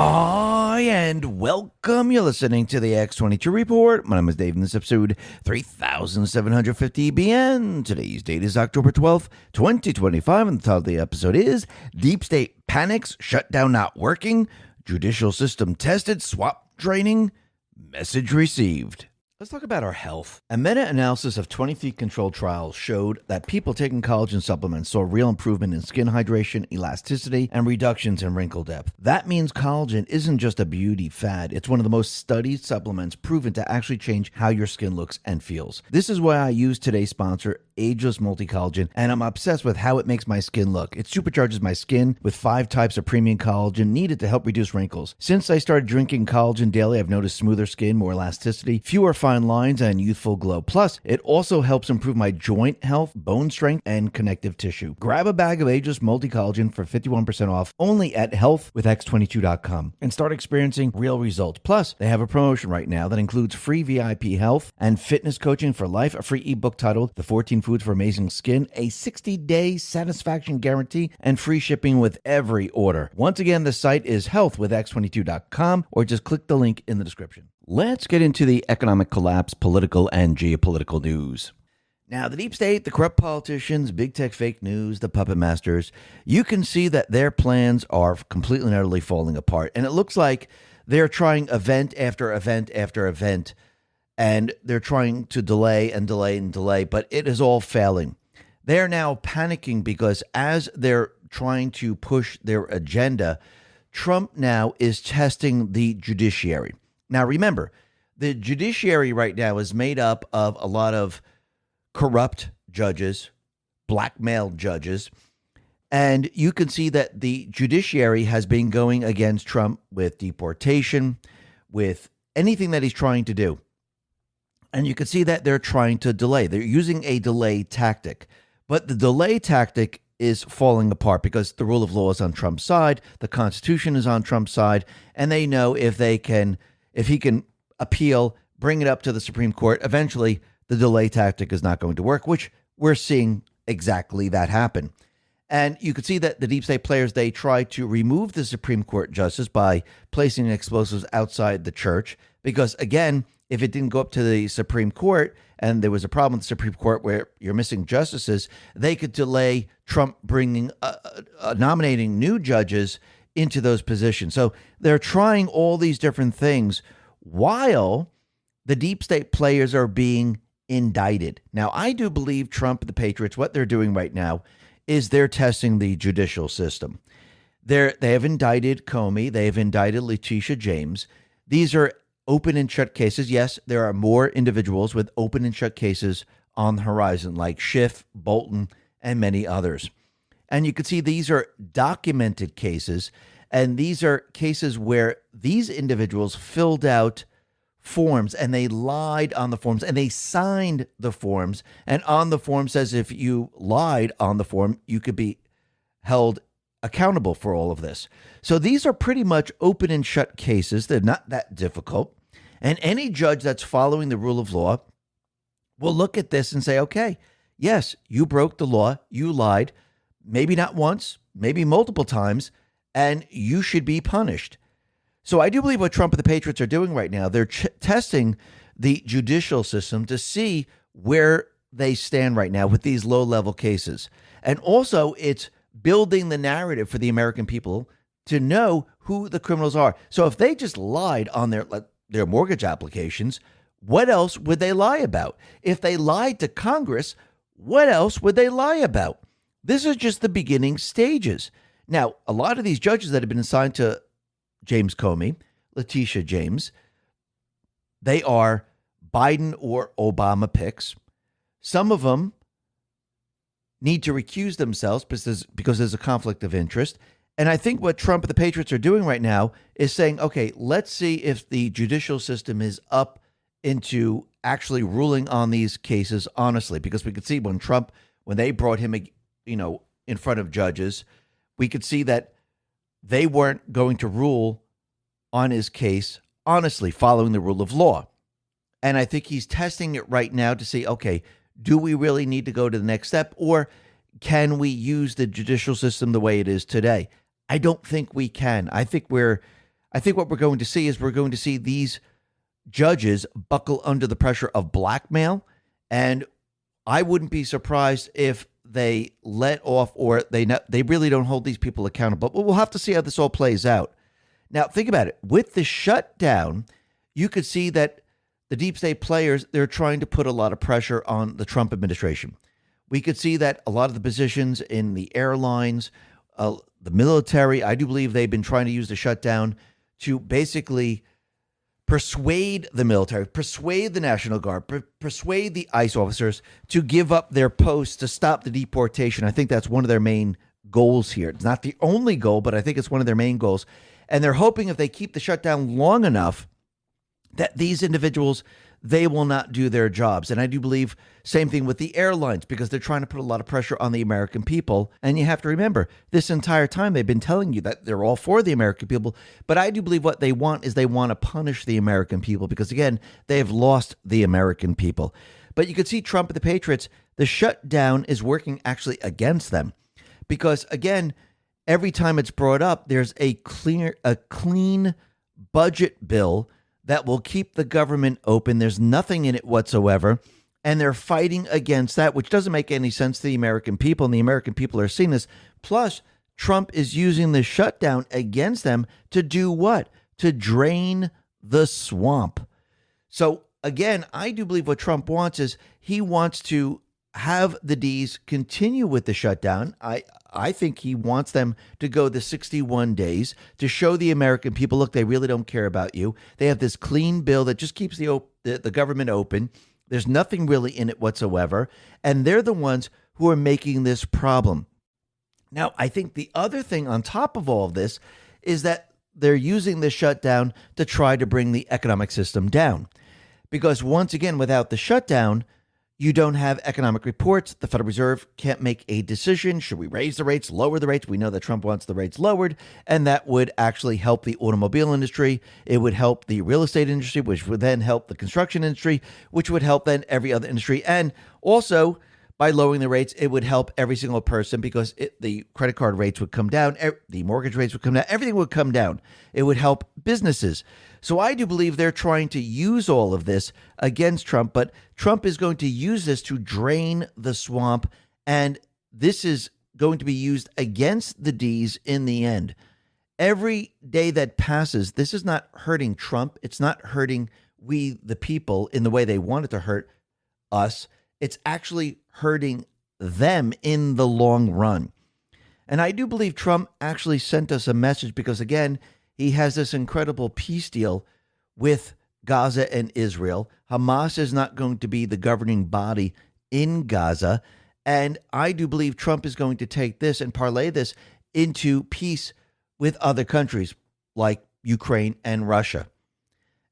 Hi, and welcome. You're listening to the X22 Report. My name is Dave, and this is episode 3750 BN. Today's date is October 12th, 2025, and the title of the episode is Deep State Panics, Shutdown Not Working, Judicial System Tested, Swap Training, Message Received. Let's talk about our health. A meta-analysis of 20 controlled trials showed that people taking collagen supplements saw real improvement in skin hydration, elasticity, and reductions in wrinkle depth. That means collagen isn't just a beauty fad. It's one of the most studied supplements proven to actually change how your skin looks and feels. This is why I use today's sponsor, Ageless Multi-Collagen, and I'm obsessed with how it makes my skin look. It supercharges my skin with 5 types of premium collagen needed to help reduce wrinkles. Since I started drinking collagen daily, I've noticed smoother skin, more elasticity, fewer fine lines, and youthful glow. Plus, it also helps improve my joint health, bone strength, and connective tissue. Grab a bag of Ageless Multi-Collagen for 51% off only at healthwithx22.com and start experiencing real results. Plus, they have a promotion right now that includes free VIP health and fitness coaching for life, a free ebook titled The 14 Foods for Amazing Skin, a 60-day satisfaction guarantee, and free shipping with every order. Once again, the site is healthwithx22.com, or just click the link in the description. Let's get into the economic collapse, political and geopolitical news. Now, the deep state, the corrupt politicians, big tech fake news, the puppet masters, you can see that their plans are completely and utterly falling apart. And it looks like they're trying event after event after event, and they're trying to delay and delay and delay, but it is all failing. They're now panicking because as they're trying to push their agenda, Trump now is testing the judiciary. Now, remember, the judiciary right now is made up of a lot of corrupt judges, blackmailed judges, and you can see that the judiciary has been going against Trump with deportation, with anything that he's trying to do. And you can see that they're trying to delay. They're using a delay tactic. But the delay tactic is falling apart because the rule of law is on Trump's side, the Constitution is on Trump's side, and they know if he can appeal, bring it up to the Supreme Court, eventually the delay tactic is not going to work, which we're seeing exactly that happen. And you can see that the deep state players, they try to remove the Supreme Court justice by placing explosives outside the church because, again, if it didn't go up to the Supreme Court and there was a problem with the Supreme Court where you're missing justices, they could delay Trump bringing nominating new judges into those positions. So they're trying all these different things while the deep state players are being indicted. Now, I do believe Trump and the Patriots, what they're doing right now is they're testing the judicial system. They have indicted Comey. They have indicted Letitia James. These are open and shut cases. Yes, there are more individuals with open and shut cases on the horizon, like Schiff, Bolton, and many others. And you can see these are documented cases, and these are cases where these individuals filled out forms and they lied on the forms and they signed the forms. And on the form says if you lied on the form, you could be held accountable for all of this. So these are pretty much open and shut cases. They're not that difficult. And any judge that's following the rule of law will look at this and say, okay, yes, you broke the law, you lied, maybe not once, maybe multiple times, and you should be punished. So I do believe what Trump and the Patriots are doing right now, they're testing the judicial system to see where they stand right now with these low-level cases. And also, it's building the narrative for the American people to know who the criminals are. So if they just lied on their mortgage applications, what else would they lie about? If they lied to Congress, what else would they lie about? This is just the beginning stages. Now, a lot of these judges that have been assigned to James Comey, Letitia James, they are Biden or Obama picks. Some of them need to recuse themselves because there's a conflict of interest. And I think what Trump and the Patriots are doing right now is saying, okay, let's see if the judicial system is up into actually ruling on these cases honestly, because we could see when they brought him, in front of judges, we could see that they weren't going to rule on his case honestly, following the rule of law. And I think he's testing it right now to see, okay, do we really need to go to the next step, or can we use the judicial system the way it is today? I don't think we can. I think I think what we're going to see is we're going to see these judges buckle under the pressure of blackmail. And I wouldn't be surprised if they let off or they really don't hold these people accountable. But we'll have to see how this all plays out. Now, think about it. With the shutdown, you could see that the deep state players, they're trying to put a lot of pressure on the Trump administration. We could see that a lot of the positions in the airlines, the military, I do believe they've been trying to use the shutdown to basically persuade the military, persuade the National Guard, persuade the ICE officers to give up their posts to stop the deportation. I think that's one of their main goals here. It's not the only goal, but I think it's one of their main goals. And they're hoping if they keep the shutdown long enough that these individuals, they will not do their jobs. And I do believe same thing with the airlines, because they're trying to put a lot of pressure on the American people. And you have to remember, this entire time they've been telling you that they're all for the American people. But I do believe what they want is they want to punish the American people because, again, they have lost the American people. But you could see Trump and the Patriots, the shutdown is working actually against them because, again, every time it's brought up, there's a clean budget bill that will keep the government open. There's nothing in it whatsoever. And they're fighting against that, which doesn't make any sense to the American people. And the American people are seeing this. Plus, Trump is using the shutdown against them to do what? To drain the swamp. So, again, I do believe what Trump wants is he wants to have the D's continue with the shutdown. I think he wants them to go the 61 days to show the American people, look, they really don't care about you. They have this clean bill that just keeps the government open. There's nothing really in it whatsoever. And they're the ones who are making this problem. Now, I think the other thing on top of all of this is that they're using the shutdown to try to bring the economic system down. Because once again, without the shutdown, you don't have economic reports. The Federal Reserve can't make a decision. Should we raise the rates, lower the rates? We know that Trump wants the rates lowered, and that would actually help the automobile industry. It would help the real estate industry, which would then help the construction industry, which would help then every other industry. And also, by lowering the rates, it would help every single person because the credit card rates would come down, the mortgage rates would come down, everything would come down. It would help businesses. So I do believe they're trying to use all of this against Trump, but Trump is going to use this to drain the swamp, and this is going to be used against the D's in the end. Every day that passes, this is not hurting Trump. It's not hurting we, the people, in the way they wanted to hurt us. It's actually hurting them in the long run. And I do believe Trump actually sent us a message because, again, he has this incredible peace deal with Gaza and Israel. Hamas is not going to be the governing body in Gaza. And I do believe Trump is going to take this and parlay this into peace with other countries like Ukraine and Russia.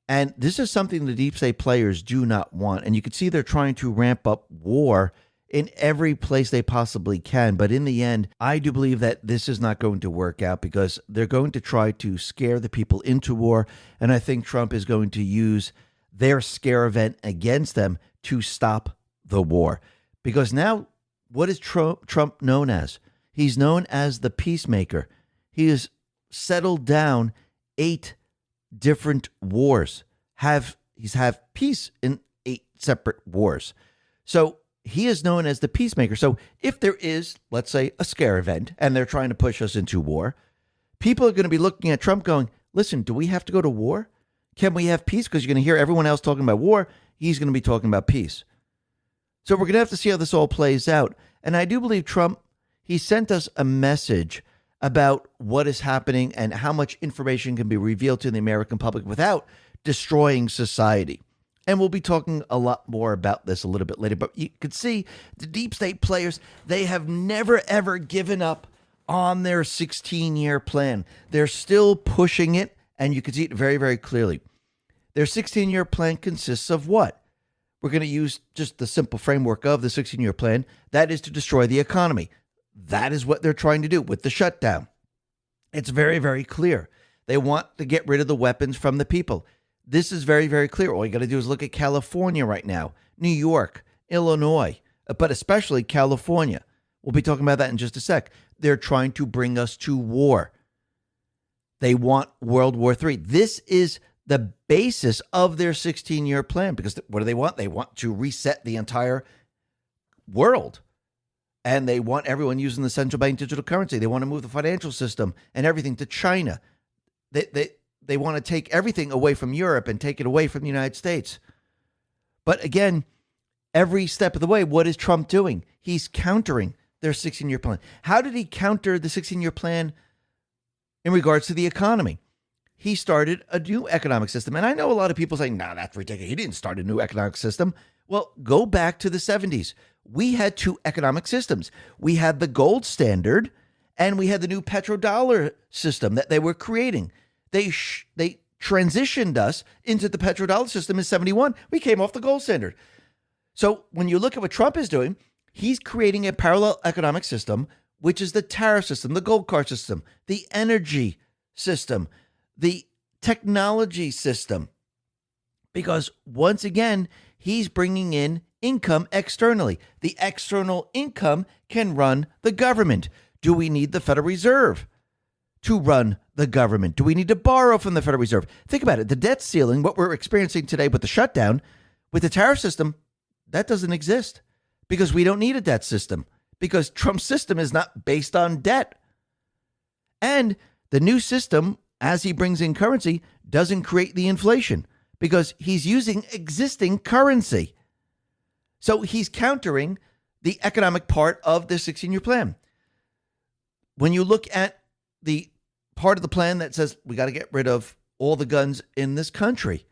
And this is something the deep state players do not want. And you can see they're trying to ramp up war in every place they possibly can. But in the end, I do believe that this is not going to work out because they're going to try to scare the people into war. And I think Trump is going to use their scare event against them to stop the war. Because now, what is Trump known as? He's known as the peacemaker. He has settled down 8 different wars. He's have peace in 8 separate wars. So he is known as the peacemaker. So if there is, let's say, a scare event and they're trying to push us into war, people are going to be looking at Trump going, listen, do we have to go to war? Can we have peace? Because you're going to hear everyone else talking about war. He's going to be talking about peace. So we're going to have to see how this all plays out. And I do believe Trump, he sent us a message about what is happening and how much information can be revealed to the American public without destroying society. And we'll be talking a lot more about this a little bit later. But you can see the deep state players, they have never, ever given up on their 16-year plan. They're still pushing it, and you can see it very, very clearly. Their 16-year plan consists of what? We're going to use just the simple framework of the 16-year plan. That is to destroy the economy. That is what they're trying to do with the shutdown. It's very, very clear. They want to get rid of the weapons from the people. This is very, very clear. All you got to do is look at California right now, New York, Illinois, but especially California. We'll be talking about that in just a sec. They're trying to bring us to war. They want World War III. This is the basis of their 16-year plan, because what do they want? They want to reset the entire world. And they want everyone using the central bank digital currency. They want to move the financial system and everything to China. They want to take everything away from Europe and take it away from the United States. But again, every step of the way, what is Trump doing? He's countering their 16-year plan. How did he counter the 16-year plan in regards to the economy? He started a new economic system. And I know a lot of people saying, no, that's ridiculous. He didn't start a new economic system. Well, go back to the 70s. We had two economic systems. We had the gold standard and we had the new petrodollar system that they were creating. They transitioned us into the petrodollar system in 71. We came off the gold standard. So when you look at what Trump is doing, he's creating a parallel economic system, which is the tariff system, the gold card system, the energy system, the technology system. Because once again, he's bringing in income externally. The external income can run the government. Do we need the Federal Reserve to run the government? Do we need to borrow from the Federal Reserve? Think about it. The debt ceiling, what we're experiencing today with the shutdown, with the tariff system, that doesn't exist because we don't need a debt system, because Trump's system is not based on debt. And the new system, as he brings in currency, doesn't create the inflation because he's using existing currency. So he's countering the economic part of the 16-year plan. When you look at the part of the plan that says we got to get rid of all the guns in this country,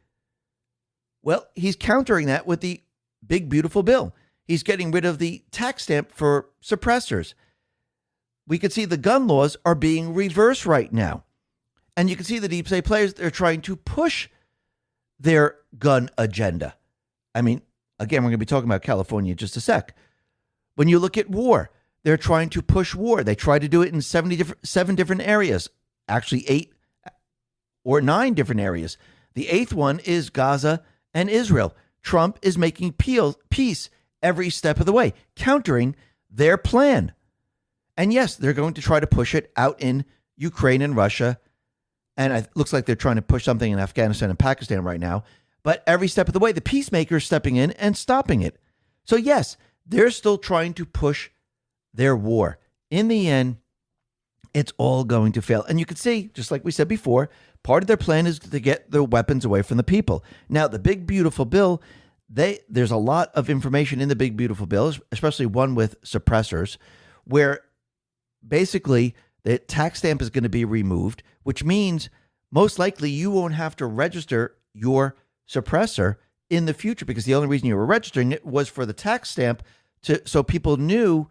well, he's countering that with the big, beautiful bill. He's getting rid of the tax stamp for suppressors. We can see the gun laws are being reversed right now. And you can see the deep state players, they're trying to push their gun agenda. I mean, again, we're going to be talking about California in just a sec. When you look at war, they're trying to push war. They try to do it in 7 different areas, actually 8 or 9 different areas. The 8th one is Gaza and Israel. Trump is making peace every step of the way, countering their plan. And yes, they're going to try to push it out in Ukraine and Russia. And it looks like they're trying to push something in Afghanistan and Pakistan right now. But every step of the way, the peacemakers stepping in and stopping it. So yes, they're still trying to push their war. In the end, it's all going to fail. And you can see, just like we said before, part of their plan is to get the weapons away from the people. Now, the big, beautiful bill, there's a lot of information in the big, beautiful bill, especially one with suppressors, where basically the tax stamp is going to be removed, which means most likely you won't have to register your suppressor in the future, because the only reason you were registering it was for the tax stamp so people knew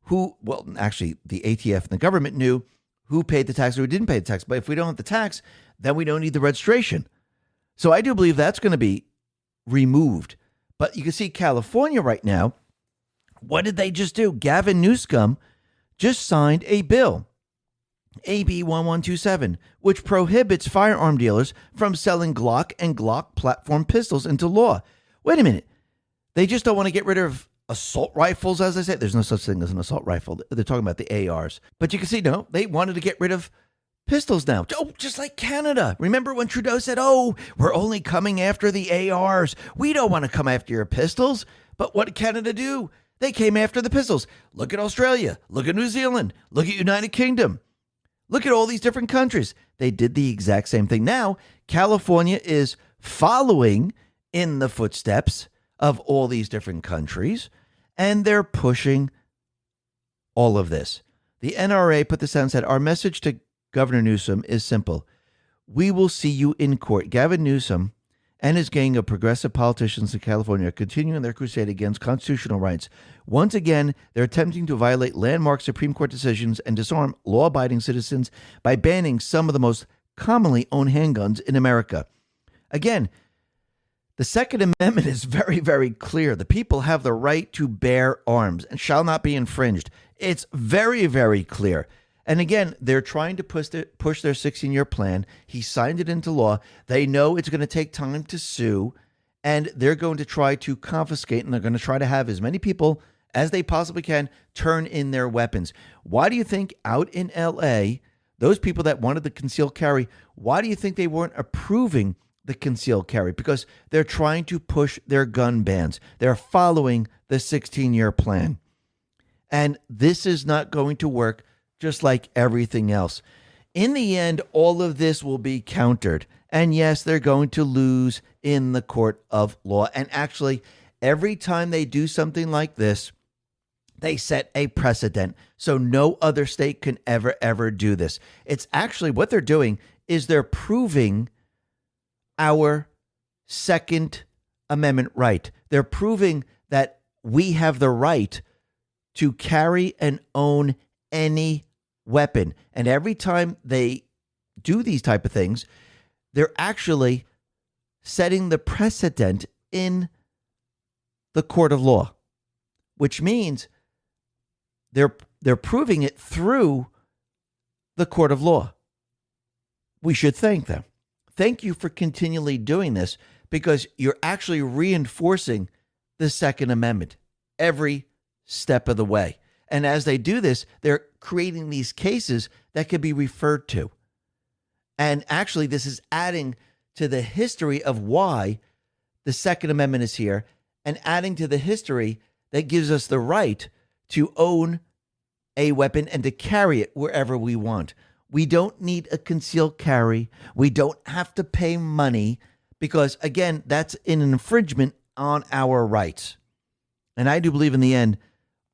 who, well, actually the ATF and the government knew who paid the tax or who didn't pay the tax. But if we don't have the tax, then we don't need the registration. So I do believe that's going to be removed. But you can see California right now, what did they just do? Gavin Newsom just signed a bill, AB 1127, which prohibits firearm dealers from selling Glock and Glock platform pistols into law. Wait a minute. They just don't want to get rid of assault rifles, as I said. There's no such thing as an assault rifle. They're talking about the ARs. But you can see, no, they wanted to get rid of pistols now. Oh, just like Canada. Remember when Trudeau said, oh, we're only coming after the ARs. We don't want to come after your pistols. But what did Canada do? They came after the pistols. Look at Australia. Look at New Zealand. Look at United Kingdom. Look at all these different countries. They did the exact same thing. Now, California is following in the footsteps of all these different countries, and they're pushing all of this. The NRA put this out and said, our message to Governor Newsom is simple. We will see you in court. Gavin Newsom and his gang of progressive politicians in California are continuing their crusade against constitutional rights. Once again, they're attempting to violate landmark Supreme Court decisions and disarm law-abiding citizens by banning some of the most commonly owned handguns in America. Again, the Second Amendment is very, very clear. The people have the right to bear arms and shall not be infringed. It's very, very clear. And again, they're trying to push their 16-year plan. He signed it into law. They know it's going to take time to sue, and they're going to try to confiscate, and they're going to try to have as many people as they possibly can turn in their weapons. Why do you think out in L.A., Those people that wanted the concealed carry, why do you think they weren't approving the concealed carry? Because they're trying to push their gun bans. They're following the 16-year plan. And this is not going to work, just like everything else. In the end, all of this will be countered. And yes, they're going to lose in the court of law. And actually, every time they do something like this, they set a precedent. So no other state can ever do this. It's actually what they're doing is they're proving our Second Amendment right. They're proving that we have the right to carry and own any weapon. And every time they do these type of things, they're actually setting the precedent in the court of law, which means they're proving it through the court of law. We should thank them. Thank you for continually doing this, because you're actually reinforcing the Second Amendment every step of the way. And as they do this, they're creating these cases that could be referred to. And actually, this is adding to the history of why the Second Amendment is here, and adding to the history that gives us the right to own a weapon and to carry it wherever we want. We don't need a concealed carry. We don't have to pay money because, again, that's an infringement on our rights. And I do believe in the end,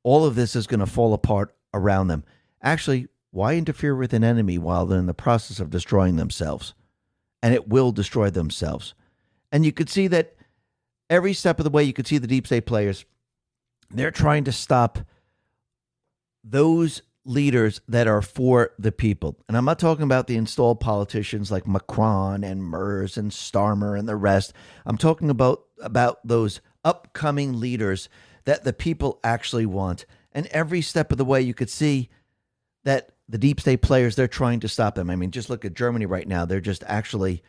all of this is going to fall apart around them. Actually, why interfere with an enemy while they're in the process of destroying themselves? And it will destroy themselves. And you could see that every step of the way, you could see the deep state players, they're trying to stop those leaders that are for the people. And I'm not talking about the installed politicians like Macron and Merz and Starmer and the rest. I'm talking about those upcoming leaders that the people actually want. And every step of the way, you could see that the deep state players, they're trying to stop them. I mean, just look at Germany right now. They're just actually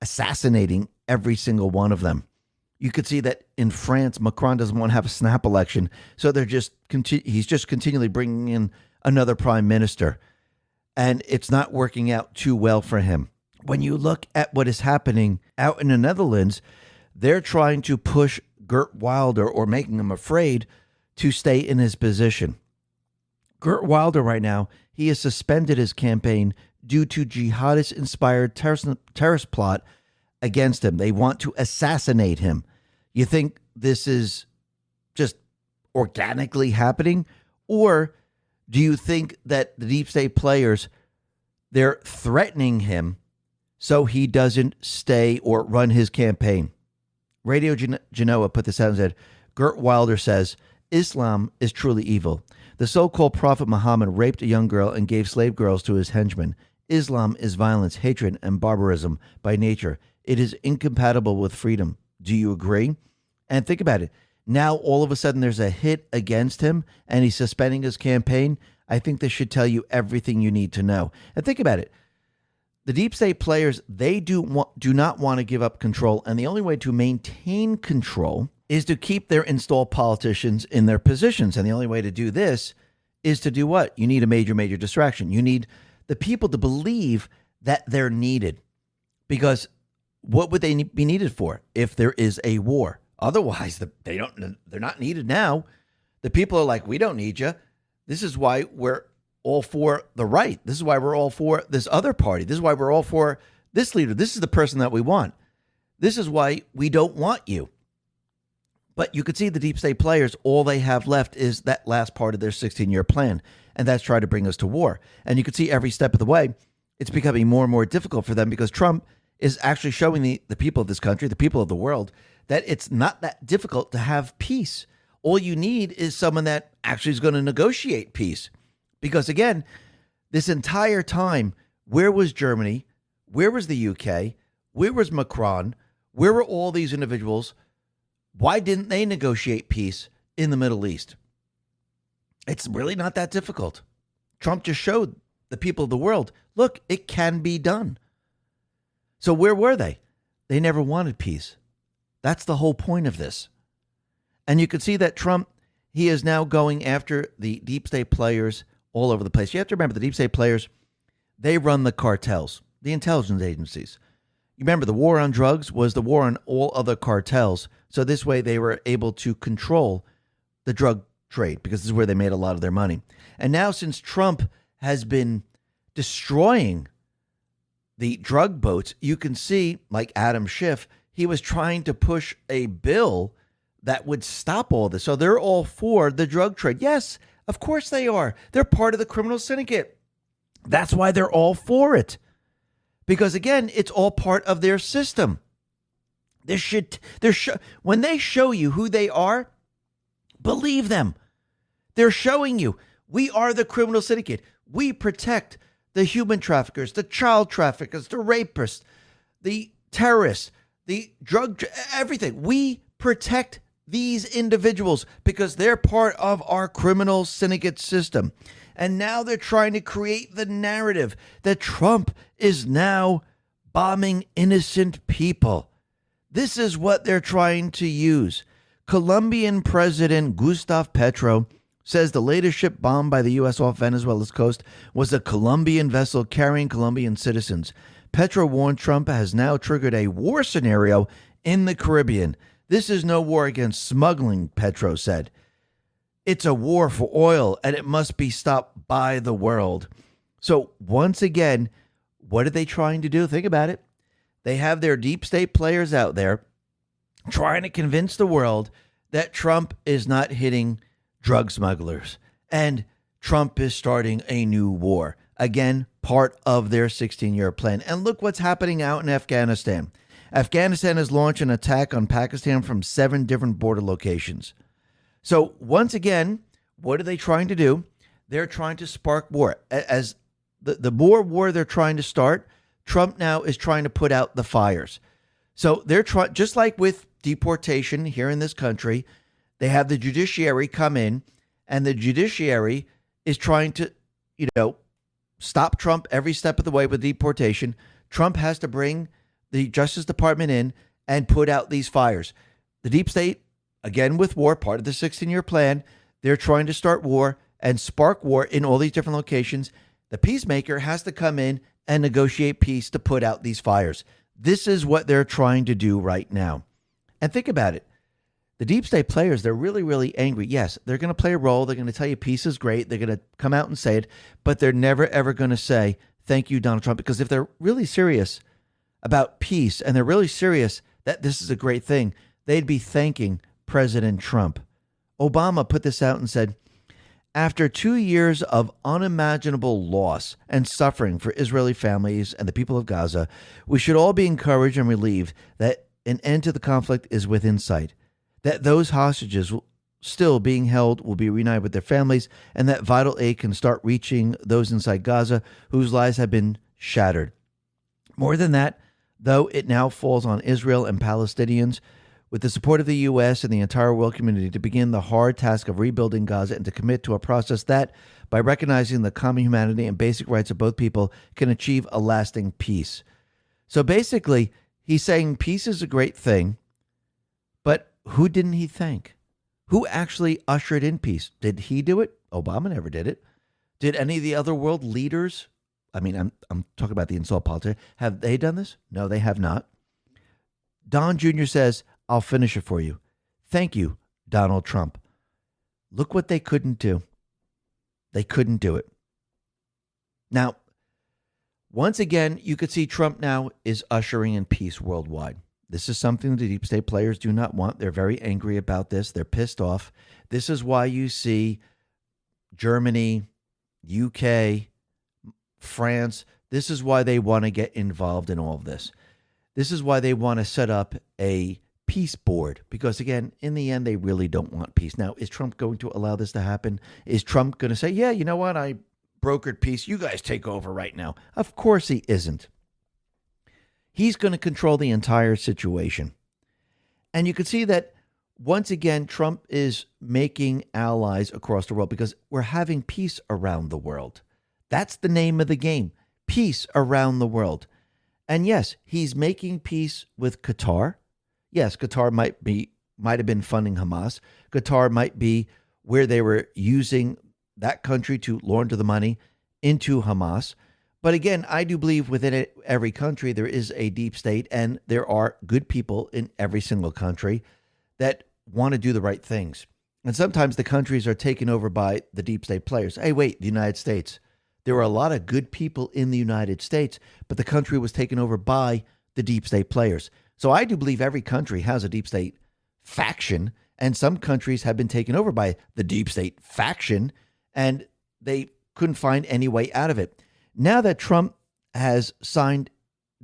assassinating every single one of them. You could see that in France, Macron doesn't want to have a snap election, so he's just continually bringing in another prime minister, and it's not working out too well for him. When you look at what is happening out in the Netherlands, they're trying to push Geert Wilder, or making him afraid to stay in his position. Geert Wilder right now, he has suspended his campaign due to jihadist-inspired terrorist plot against him. They want to assassinate him. You think this is just organically happening? Or do you think that the deep state players, they're threatening him so he doesn't stay or run his campaign? Radio Genoa put this out and said, Geert Wilder says, Islam is truly evil. The so-called Prophet Muhammad raped a young girl and gave slave girls to his henchmen. Islam is violence, hatred, and barbarism by nature. It is incompatible with freedom. Do you agree? And think about it. Now, all of a sudden, there's a hit against him, and he's suspending his campaign. I think this should tell you everything you need to know. And think about it. The deep state players, they do not want to give up control, and the only way to maintain control is to keep their installed politicians in their positions. And the only way to do this is to do what? You need a major distraction. You need the people to believe that they're needed. Because what would they be needed for if there is a war? Otherwise, they're not needed now. The people are like, we don't need you. This is why we're all for the right. This is why we're all for this other party. This is why we're all for this leader. This is the person that we want. This is why we don't want you. But you could see the deep state players, all they have left is that last part of their 16-year plan, and that's try to bring us to war. And you could see every step of the way, it's becoming more and more difficult for them because Trump is actually showing the people of this country, the people of the world, that it's not that difficult to have peace. All you need is someone that actually is going to negotiate peace. Because again, this entire time, where was Germany? Where was the UK? Where was Macron? Where were all these individuals? Why didn't they negotiate peace in the Middle East? It's really not that difficult. Trump just showed the people of the world, look, it can be done. So where were they? They never wanted peace. That's the whole point of this. And you can see that Trump, he is now going after the deep state players all over the place. You have to remember the deep state players, They run the cartels, the intelligence agencies. You remember the war on drugs was the war on all other cartels. So this way they were able to control the drug trade because this is where they made a lot of their money. And now since Trump has been destroying the drug boats, you can see, like Adam Schiff, he was trying to push a bill that would stop all this. So they're all for the drug trade. Yes, of course they are. They're part of the criminal syndicate. That's why they're all for it. Because again, it's all part of their system. When they show you who they are, believe them. They're showing you, we are the criminal syndicate. We protect the human traffickers, the child traffickers, the rapists, the terrorists, the everything. We protect these individuals because they're part of our criminal syndicate system. And now they're trying to create the narrative that Trump is now bombing innocent people. This is what they're trying to use. Colombian President Gustavo Petro says the latest ship bombed by the U.S. off Venezuela's coast was a Colombian vessel carrying Colombian citizens. Petro warned Trump has now triggered a war scenario in the Caribbean. This is no war against smuggling, Petro said. It's a war for oil, and it must be stopped by the world. So once again, what are they trying to do? Think about it. They have their deep state players out there trying to convince the world that Trump is not hitting drug smugglers and Trump is starting a new war. Again, part of their 16-year plan. And look what's happening out in Afghanistan. Afghanistan has launched an attack on Pakistan from 7 different border locations. So once again, what are they trying to do? They're trying to spark war. As the more war they're trying to start, Trump now is trying to put out the fires. So they're trying, just like with deportation here in this country, they have the judiciary come in, and the judiciary is trying to, stop Trump every step of the way with deportation. Trump has to bring the Justice Department in and put out these fires. The deep state, again with war, part of the 16-year plan, they're trying to start war and spark war in all these different locations. The peacemaker has to come in and negotiate peace to put out these fires. This is what they're trying to do right now. And think about it. The deep state players, they're really, really angry. Yes, they're going to play a role. They're going to tell you peace is great. They're going to come out and say it, but they're never, ever going to say, thank you, Donald Trump. Because if they're really serious about peace and they're really serious that this is a great thing, they'd be thanking President Trump. Obama put this out and said, after 2 years of unimaginable loss and suffering for Israeli families and the people of Gaza, we should all be encouraged and relieved that an end to the conflict is within sight, that those hostages still being held will be reunited with their families, and that vital aid can start reaching those inside Gaza whose lives have been shattered. More than that, though, it now falls on Israel and Palestinians, with the support of the U.S. and the entire world community, to begin the hard task of rebuilding Gaza and to commit to a process that, by recognizing the common humanity and basic rights of both people, can achieve a lasting peace. So basically, he's saying peace is a great thing, but who didn't he thank? Who actually ushered in peace? Did he do it? Obama never did it. Did any of the other world leaders? I mean, I'm talking about the insult politics. Have they done this? No, they have not. Don Jr. says, I'll finish it for you. Thank you, Donald Trump. Look what they couldn't do. They couldn't do it. Now, once again, you could see Trump now is ushering in peace worldwide. This is something the deep state players do not want. They're very angry about this. They're pissed off. This is why you see Germany, UK, France. This is why they want to get involved in all of this. This is why they want to set up a peace board, because again, in the end, they really don't want peace. Now, is Trump going to allow this to happen? Is Trump going to say, yeah, you know what? I brokered peace. You guys take over right now. Of course he isn't. He's going to control the entire situation. And you can see that once again, Trump is making allies across the world because we're having peace around the world. That's the name of the game. Peace around the world. And yes, he's making peace with Qatar. Yes, Qatar might have been funding Hamas. Qatar might be where they were using that country to launder the money into Hamas. But again, I do believe within every country there is a deep state, and there are good people in every single country that want to do the right things. And sometimes the countries are taken over by the deep state players. Hey, wait, the United States. There were a lot of good people in the United States, but the country was taken over by the deep state players. So I do believe every country has a deep state faction, and some countries have been taken over by the deep state faction, and they couldn't find any way out of it. Now that Trump has signed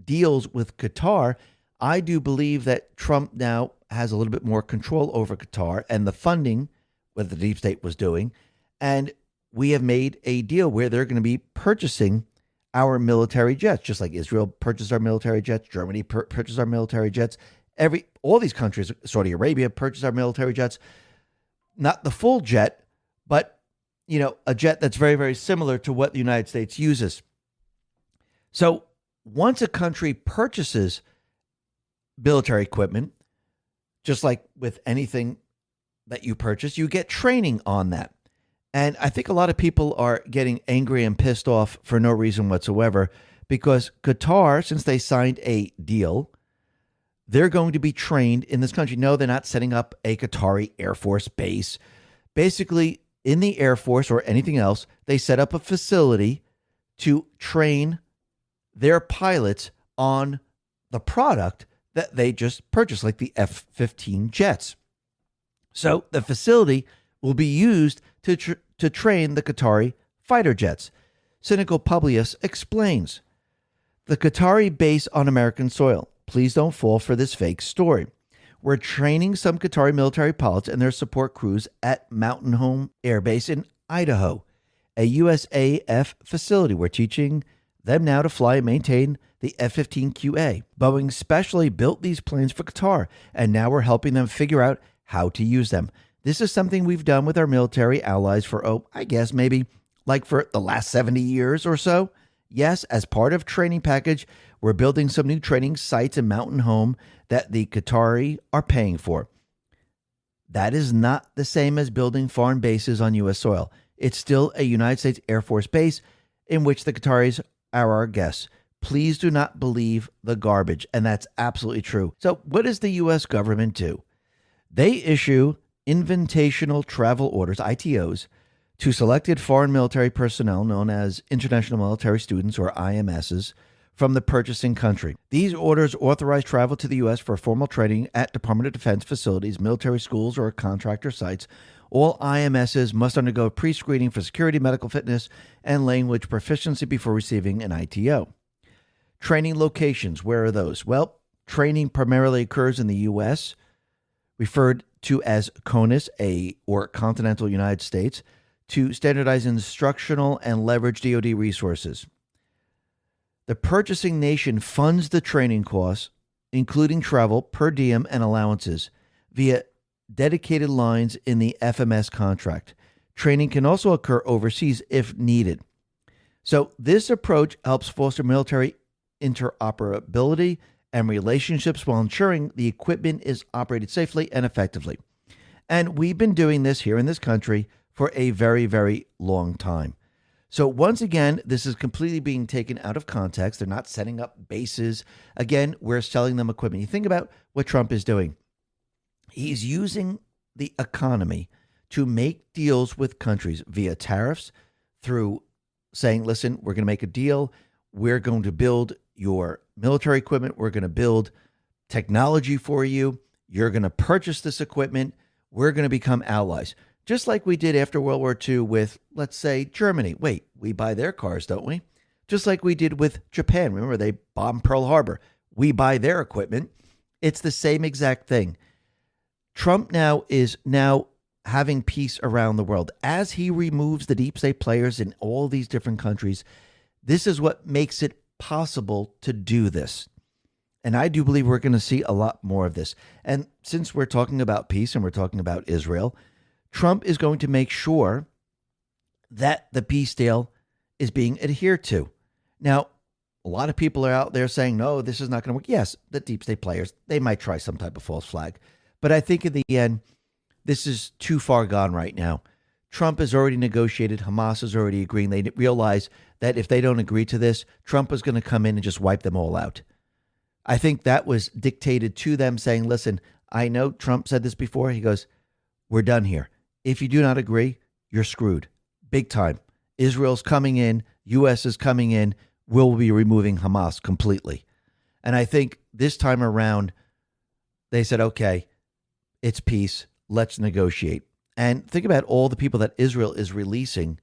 deals with Qatar, I do believe that Trump now has a little bit more control over Qatar and the funding what the deep state was doing. And we have made a deal where they're going to be purchasing our military jets, just like Israel purchased our military jets, Germany purchased our military jets, all these countries, Saudi Arabia purchased our military jets, not the full jet, but a jet that's very, very similar to what the United States uses. So once a country purchases military equipment, just like with anything that you purchase, you get training on that. And I think a lot of people are getting angry and pissed off for no reason whatsoever because Qatar, since they signed a deal, they're going to be trained in this country. No, they're not setting up a Qatari Air Force base. Basically, in the Air Force or anything else, they set up a facility to train their pilots on the product that they just purchased, like the F-15 jets. So the facility will be used to train the Qatari fighter jets. Cynical Publius explains, the Qatari base on American soil. Please don't fall for this fake story. We're training some Qatari military pilots and their support crews at Mountain Home Air Base in Idaho, a USAF facility. We're teaching them now to fly and maintain the F-15QA. Boeing specially built these planes for Qatar, and now we're helping them figure out how to use them. This is something we've done with our military allies for, I guess maybe like for the last 70 years or so. Yes, as part of training package, we're building some new training sites in Mountain Home that the Qatari are paying for. That is not the same as building foreign bases on U.S. soil. It's still a United States Air Force base in which the Qataris are our guests. Please do not believe the garbage, and that's absolutely true. So what does the U.S. government do? They issue invitational travel orders, ITOs, to selected foreign military personnel known as International Military Students, or IMSs, from the purchasing country. These orders authorize travel to the U.S. for formal training at Department of Defense facilities, military schools, or contractor sites. All IMSs must undergo pre-screening for security, medical fitness, and language proficiency before receiving an ITO. Training locations, where are those? Well, training primarily occurs in the U.S., referred to as CONUS, or Continental United States, to standardize instructional and leverage DoD resources. The purchasing nation funds the training costs, including travel, per diem, and allowances, via dedicated lines in the FMS contract. Training can also occur overseas if needed. So this approach helps foster military interoperability and relationships while ensuring the equipment is operated safely and effectively. And we've been doing this here in this country for a very, very long time. So once again, this is completely being taken out of context. They're not setting up bases. Again, we're selling them equipment. You think about what Trump is doing. He's using the economy to make deals with countries via tariffs, through saying, listen, we're going to make a deal. We're going to build your military equipment. We're going to build technology for you. You're going to purchase this equipment. We're going to become allies. Just like we did after World War II with, let's say, Germany. Wait, we buy their cars, don't we? Just like we did with Japan. Remember, they bombed Pearl Harbor. We buy their equipment. It's the same exact thing. Trump now is having peace around the world. As he removes the deep state players in all these different countries, this is what makes it possible to do this. And I do believe we're going to see a lot more of this. And since we're talking about peace and we're talking about Israel, Trump is going to make sure that the peace deal is being adhered to. Now, a lot of people are out there saying, no, this is not going to work. Yes, the deep state players, they might try some type of false flag. But I think in the end, this is too far gone right now Trump has already negotiated. Hamas is already agreeing. They realize that if they don't agree to this, Trump is going to come in and just wipe them all out. I think that was dictated to them saying, listen, I know Trump said this before. He goes, we're done here. If you do not agree, you're screwed. Big time. Israel's coming in. U.S. is coming in. We'll be removing Hamas completely. And I think this time around, they said, okay, it's peace. Let's negotiate. And think about all the people that Israel is releasing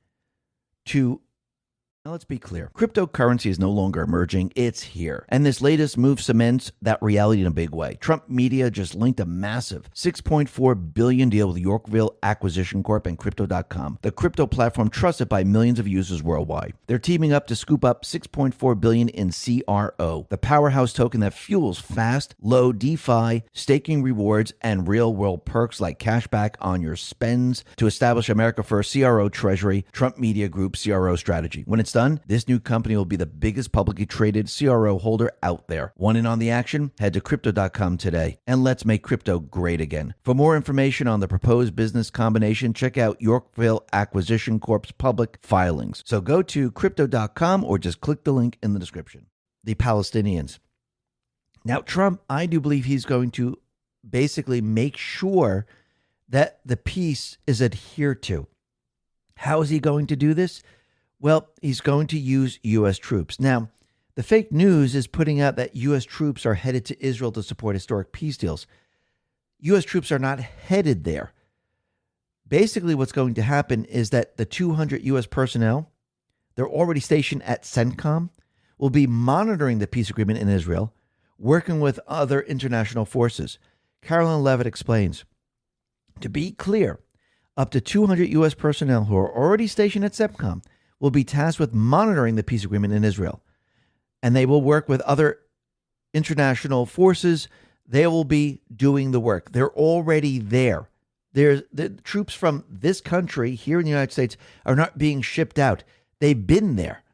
to. Now, let's be clear. Cryptocurrency is no longer emerging. It's here. And this latest move cements that reality in a big way. Trump Media just linked a massive $6.4 billion deal with Yorkville Acquisition Corp and Crypto.com, the crypto platform trusted by millions of users worldwide. They're teaming up to scoop up $6.4 billion in CRO, the powerhouse token that fuels fast, low DeFi, staking rewards, and real-world perks like cashback on your spends to establish America First CRO Treasury, Trump Media Group CRO strategy. When it's done, this new company will be the biggest publicly traded CRO holder out there. Want in on the action? Head to Crypto.com today and let's make crypto great again. For more information on the proposed business combination, check out Yorkville Acquisition Corp's public filings. So go to Crypto.com or just click the link in the description. The Palestinians. Now, Trump, I do believe he's going to basically make sure that the peace is adhered to. How is he going to do this? Well, he's going to use U.S. troops. Now, the fake news is putting out that U.S. troops are headed to Israel to support historic peace deals. U.S. troops are not headed there. Basically, what's going to happen is that the 200 U.S. personnel, they're already stationed at CENTCOM, will be monitoring the peace agreement in Israel, working with other international forces. Carolyn Levitt explains, to be clear, up to 200 U.S. personnel who are already stationed at CENTCOM will be tasked with monitoring the peace agreement in Israel. And they will work with other international forces. They will be doing the work. They're already there. The troops from this country here in the United States are not being shipped out. They've been there.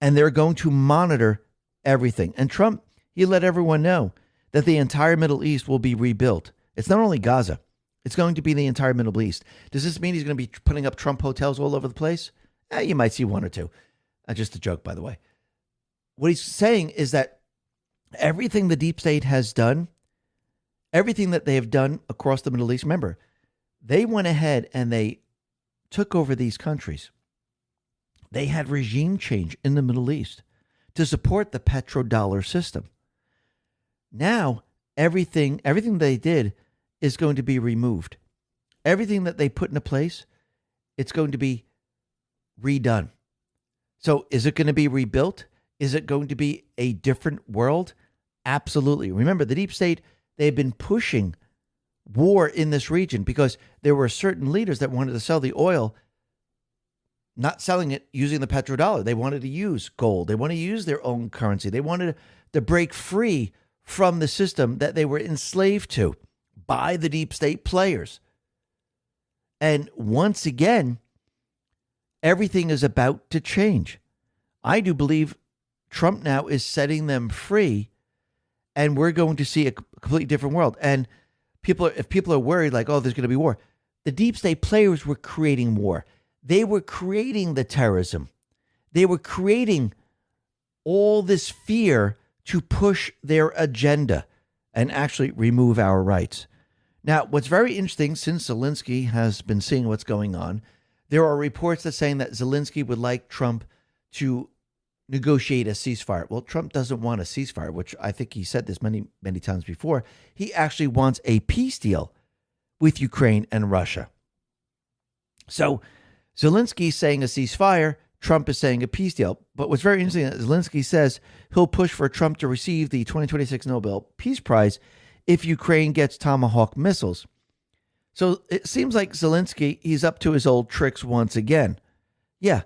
And they're going to monitor everything. And Trump, he let everyone know that the entire Middle East will be rebuilt. It's not only Gaza. It's going to be the entire Middle East. Does this mean he's going to be putting up Trump hotels all over the place? You might see one or two. Just a joke, by the way. What he's saying is that everything the deep state has done, everything that they have done across the Middle East, remember, they went ahead and they took over these countries. They had regime change in the Middle East to support the petrodollar system. Now, everything they did is going to be removed. Everything that they put into place, it's going to be redone. So is it going to be rebuilt? Is it going to be a different world? Absolutely. Remember, the deep state, they've been pushing war in this region because there were certain leaders that wanted to sell the oil, not selling it using the petrodollar. They wanted to use gold. They wanted to use their own currency. They wanted to break free from the system that they were enslaved to by the deep state players. And once again, everything is about to change. I do believe Trump now is setting them free, and we're going to see a completely different world. And if people are worried, like, oh, there's going to be war, the deep state players were creating war. They were creating the terrorism. They were creating all this fear to push their agenda and actually remove our rights. Now, what's very interesting, since Zelensky has been seeing what's going on, there are reports that saying that Zelensky would like Trump to negotiate a ceasefire. Well, Trump doesn't want a ceasefire, which I think he said this many, many times before. He actually wants a peace deal with Ukraine and Russia. So Zelensky is saying a ceasefire. Trump is saying a peace deal. But what's very interesting is Zelensky says he'll push for Trump to receive the 2026 Nobel Peace Prize if Ukraine gets Tomahawk missiles. So it seems like Zelensky, he's up to his old tricks once again. Yeah,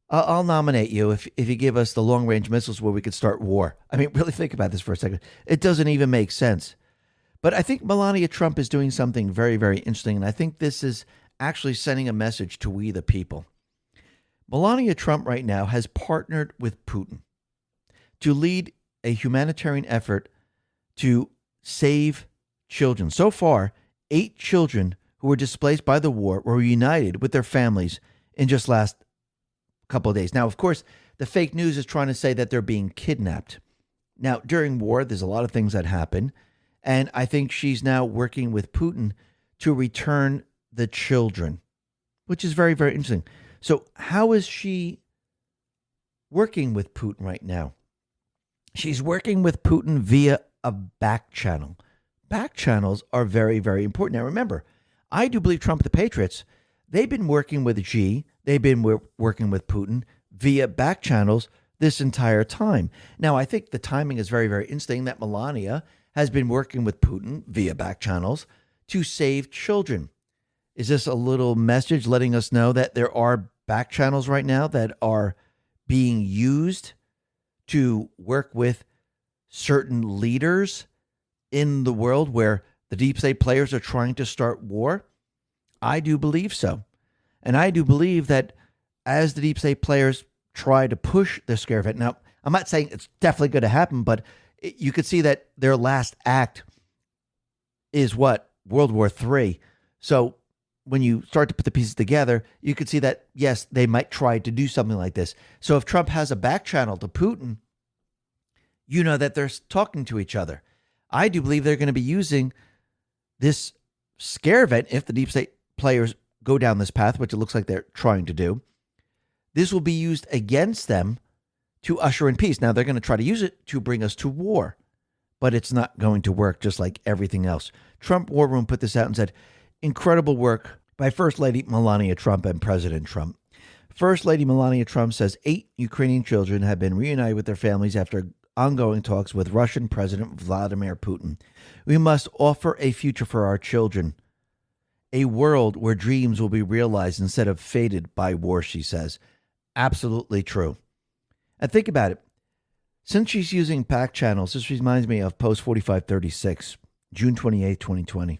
I'll nominate you if you give us the long-range missiles where we could start war. I mean, really think about this for a second. It doesn't even make sense. But I think Melania Trump is doing something very, very interesting, and I think this is actually sending a message to we the people. Melania Trump right now has partnered with Putin to lead a humanitarian effort to save children. So far, 8 children who were displaced by the war were reunited with their families in just last couple of days. Now, of course, the fake news is trying to say that they're being kidnapped. Now, during war, there's a lot of things that happen. And I think she's now working with Putin to return the children, which is very, very interesting. So how is she working with Putin right now? She's working with Putin via a back channel. Back channels are very, very important. Now, remember, I do believe Trump, the Patriots, they've been working with Xi. They've been working with Putin via back channels this entire time. Now, I think the timing is very, very interesting that Melania has been working with Putin via back channels to save children. Is this a little message letting us know that there are back channels right now that are being used to work with certain leaders in the world where the deep state players are trying to start war? I do believe so. And I do believe that as the deep state players try to push the scare event, now, I'm not saying it's definitely going to happen, but you could see that their last act is what? World War III. So when you start to put the pieces together, you could see that, yes, they might try to do something like this. So if Trump has a back channel to Putin, you know that they're talking to each other. I do believe they're going to be using this scare event if the deep state players go down this path, which it looks like they're trying to do. This will be used against them to usher in peace. Now, they're going to try to use it to bring us to war, but it's not going to work, just like everything else. Trump War Room put this out and said, incredible work by First Lady Melania Trump and President Trump. First Lady Melania Trump says 8 Ukrainian children have been reunited with their families after ongoing talks with Russian President Vladimir Putin. We must offer a future for our children, a world where dreams will be realized instead of fated by war, she says. Absolutely true. And think about it. Since she's using back channels, this reminds me of Post 4536, June 28, 2020.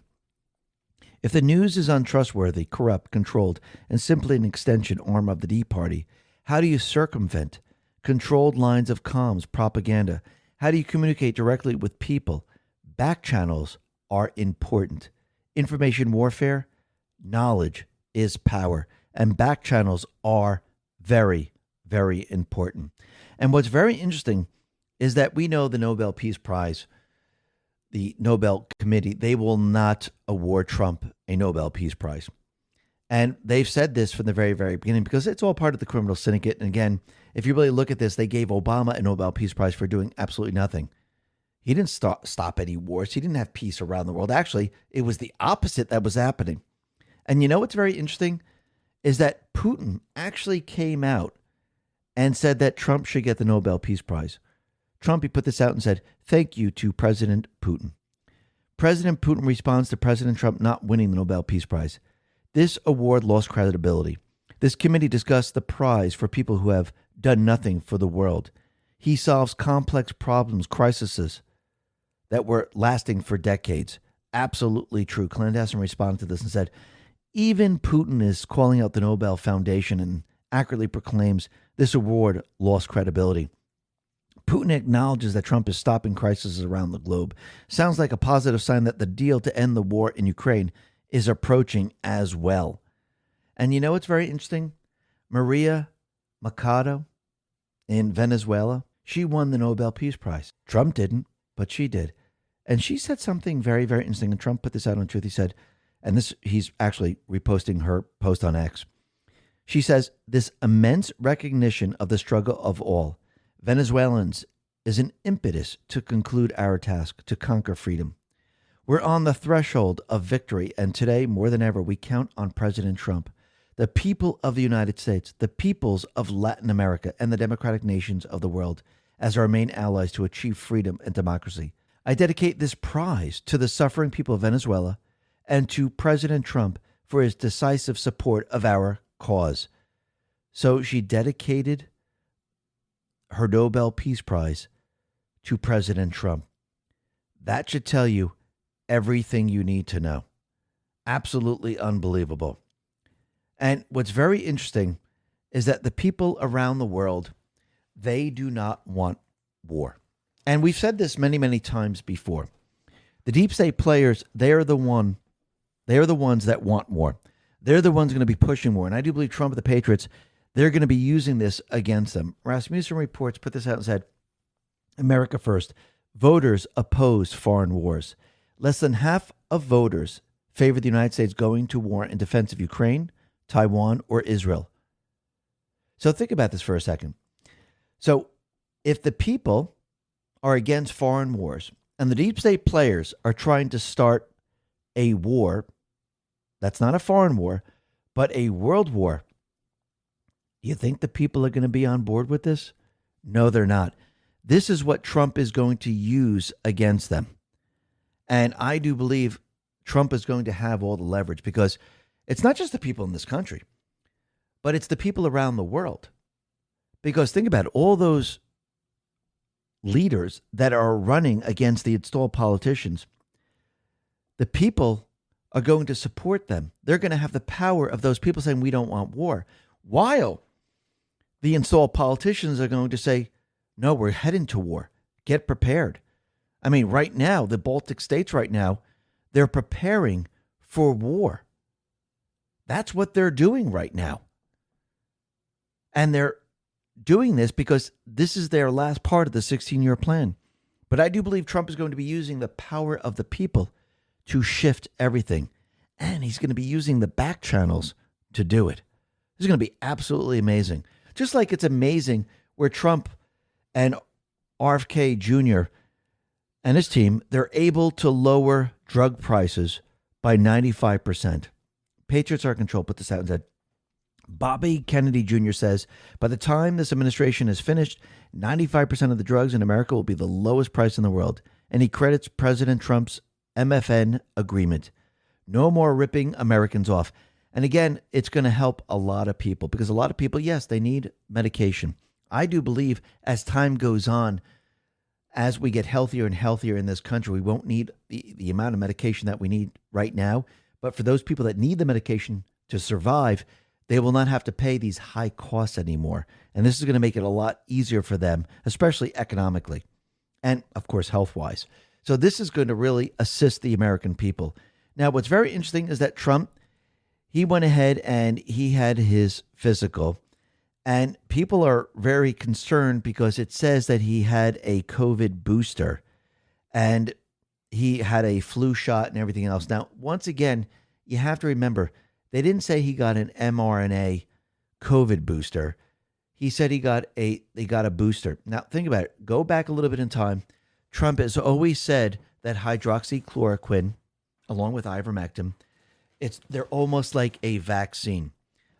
If the news is untrustworthy, corrupt, controlled, and simply an extension arm of the D Party, how do you circumvent controlled lines of comms, propaganda? How do you communicate directly with people? Back channels are important. Information warfare, knowledge is power. And back channels are very, very important. And what's very interesting is that we know the Nobel Peace Prize, the Nobel Committee, they will not award Trump a Nobel Peace Prize. And they've said this from the very, very beginning because it's all part of the criminal syndicate. And again, if you really look at this, they gave Obama a Nobel Peace Prize for doing absolutely nothing. He didn't stop any wars. He didn't have peace around the world. Actually, it was the opposite that was happening. And you know what's very interesting is that Putin actually came out and said that Trump should get the Nobel Peace Prize. Trump, he put this out and said, thank you to President Putin. President Putin responds to President Trump not winning the Nobel Peace Prize. This award lost credibility. This committee discussed the prize for people who have done nothing for the world. He solves complex problems, crises that were lasting for decades. Absolutely true. Clandestine responded to this and said, even Putin is calling out the Nobel Foundation and accurately proclaims this award lost credibility. Putin acknowledges that Trump is stopping crises around the globe. Sounds like a positive sign that the deal to end the war in Ukraine is approaching as well. And you know what's very interesting? Maria Machado in Venezuela, she won the Nobel Peace Prize. Trump didn't, but she did. And she said something very, very interesting. And Trump put this out on Truth. He said, and this, he's actually reposting her post on X. She says, this immense recognition of the struggle of all Venezuelans is an impetus to conclude our task, to conquer freedom. We're on the threshold of victory, and today, more than ever, we count on President Trump, the people of the United States, the peoples of Latin America, and the democratic nations of the world as our main allies to achieve freedom and democracy. I dedicate this prize to the suffering people of Venezuela and to President Trump for his decisive support of our cause. So she dedicated her Nobel Peace Prize to President Trump. That should tell you everything you need to know. Absolutely unbelievable. And what's very interesting is that the people around the world, they do not want war. And we've said this many, many times before. The deep state players, they are the one They're the ones that want war. They're the ones going to be pushing war. And I do believe Trump and the Patriots, they're going to be using this against them. Rasmussen Reports put this out and said, America first. Voters oppose foreign wars. Less than half of voters favor the United States going to war in defense of Ukraine, Taiwan, or Israel. So think about this for a second. So if the people are against foreign wars and the deep state players are trying to start a war, that's not a foreign war, but a world war, you think the people are going to be on board with this? No, they're not. This is what Trump is going to use against them. And I do believe Trump is going to have all the leverage because it's not just the people in this country, but it's the people around the world. Because think about it, all those leaders that are running against the installed politicians, the people are going to support them. They're going to have the power of those people saying we don't want war, while the installed politicians are going to say, no, we're heading to war. Get prepared. I mean, right now, the Baltic states right now, they're preparing for war. That's what they're doing right now. And they're doing this because this is their last part of the 16-year plan. But I do believe Trump is going to be using the power of the people to shift everything. And he's going to be using the back channels to do it. This is going to be absolutely amazing. Just like it's amazing where Trump and RFK Jr. and his team, they're able to lower drug prices by 95%. Patriots Are Control put this out and said, Bobby Kennedy Jr. says, by the time this administration is finished, 95% of the drugs in America will be the lowest price in the world. And he credits President Trump's MFN agreement. No more ripping Americans off. And again, it's going to help a lot of people because a lot of people, yes, they need medication. I do believe as time goes on, as we get healthier and healthier in this country, we won't need the amount of medication that we need right now. But for those people that need the medication to survive, they will not have to pay these high costs anymore. And this is going to make it a lot easier for them, especially economically and, of course, health-wise. So this is going to really assist the American people. Now, what's very interesting is that Trump, he went ahead and he had his physical. And people are very concerned because it says that he had a COVID booster and he had a flu shot and everything else. Now, once again, you have to remember, they didn't say he got an mRNA COVID booster. He said he got a booster. Now, think about it. Go back a little bit in time. Trump has always said that hydroxychloroquine, along with ivermectin, they're almost like a vaccine.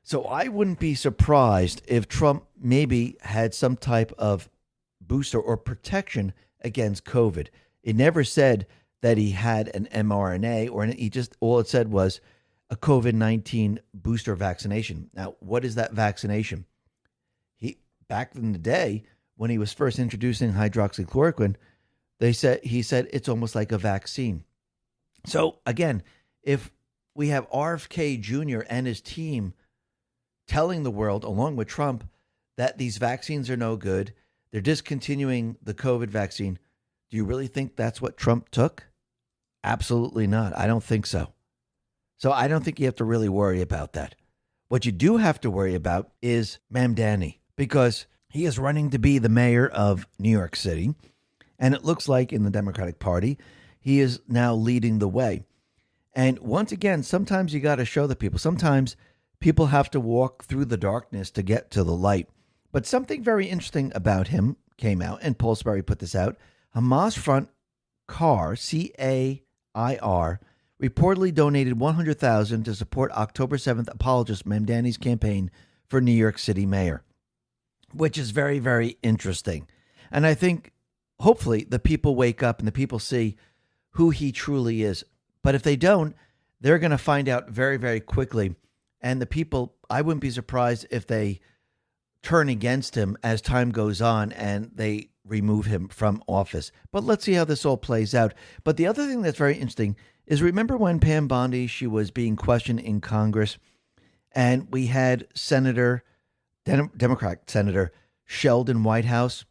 So I wouldn't be surprised if Trump maybe had some type of booster or protection against COVID. It never said that he had an mRNA all it said was a COVID-19 booster vaccination. Now, what is that vaccination? Back in the day when he was first introducing hydroxychloroquine, he said it's almost like a vaccine. So again, if we have RFK Jr. and his team telling the world, along with Trump, that these vaccines are no good, they're discontinuing the COVID vaccine, do you really think that's what Trump took? Absolutely not. I don't think so. So I don't think you have to really worry about that. What you do have to worry about is Mamdani, because he is running to be the mayor of New York City. And it looks like in the Democratic Party, he is now leading the way. And once again, sometimes you got to show the people. Sometimes people have to walk through the darkness to get to the light. But something very interesting about him came out, and Pulseberry put this out. Hamas Front Car, CAIR, reportedly donated $100,000 to support October 7th apologist Mamdani's campaign for New York City mayor, which is very, very interesting. And I think hopefully the people wake up and the people see who he truly is. But if they don't, they're going to find out very, very quickly. And the people, I wouldn't be surprised if they turn against him as time goes on and they remove him from office. But let's see how this all plays out. But the other thing that's very interesting is, remember when Pam Bondi, she was being questioned in Congress, and we had Democrat Senator Sheldon Whitehouse,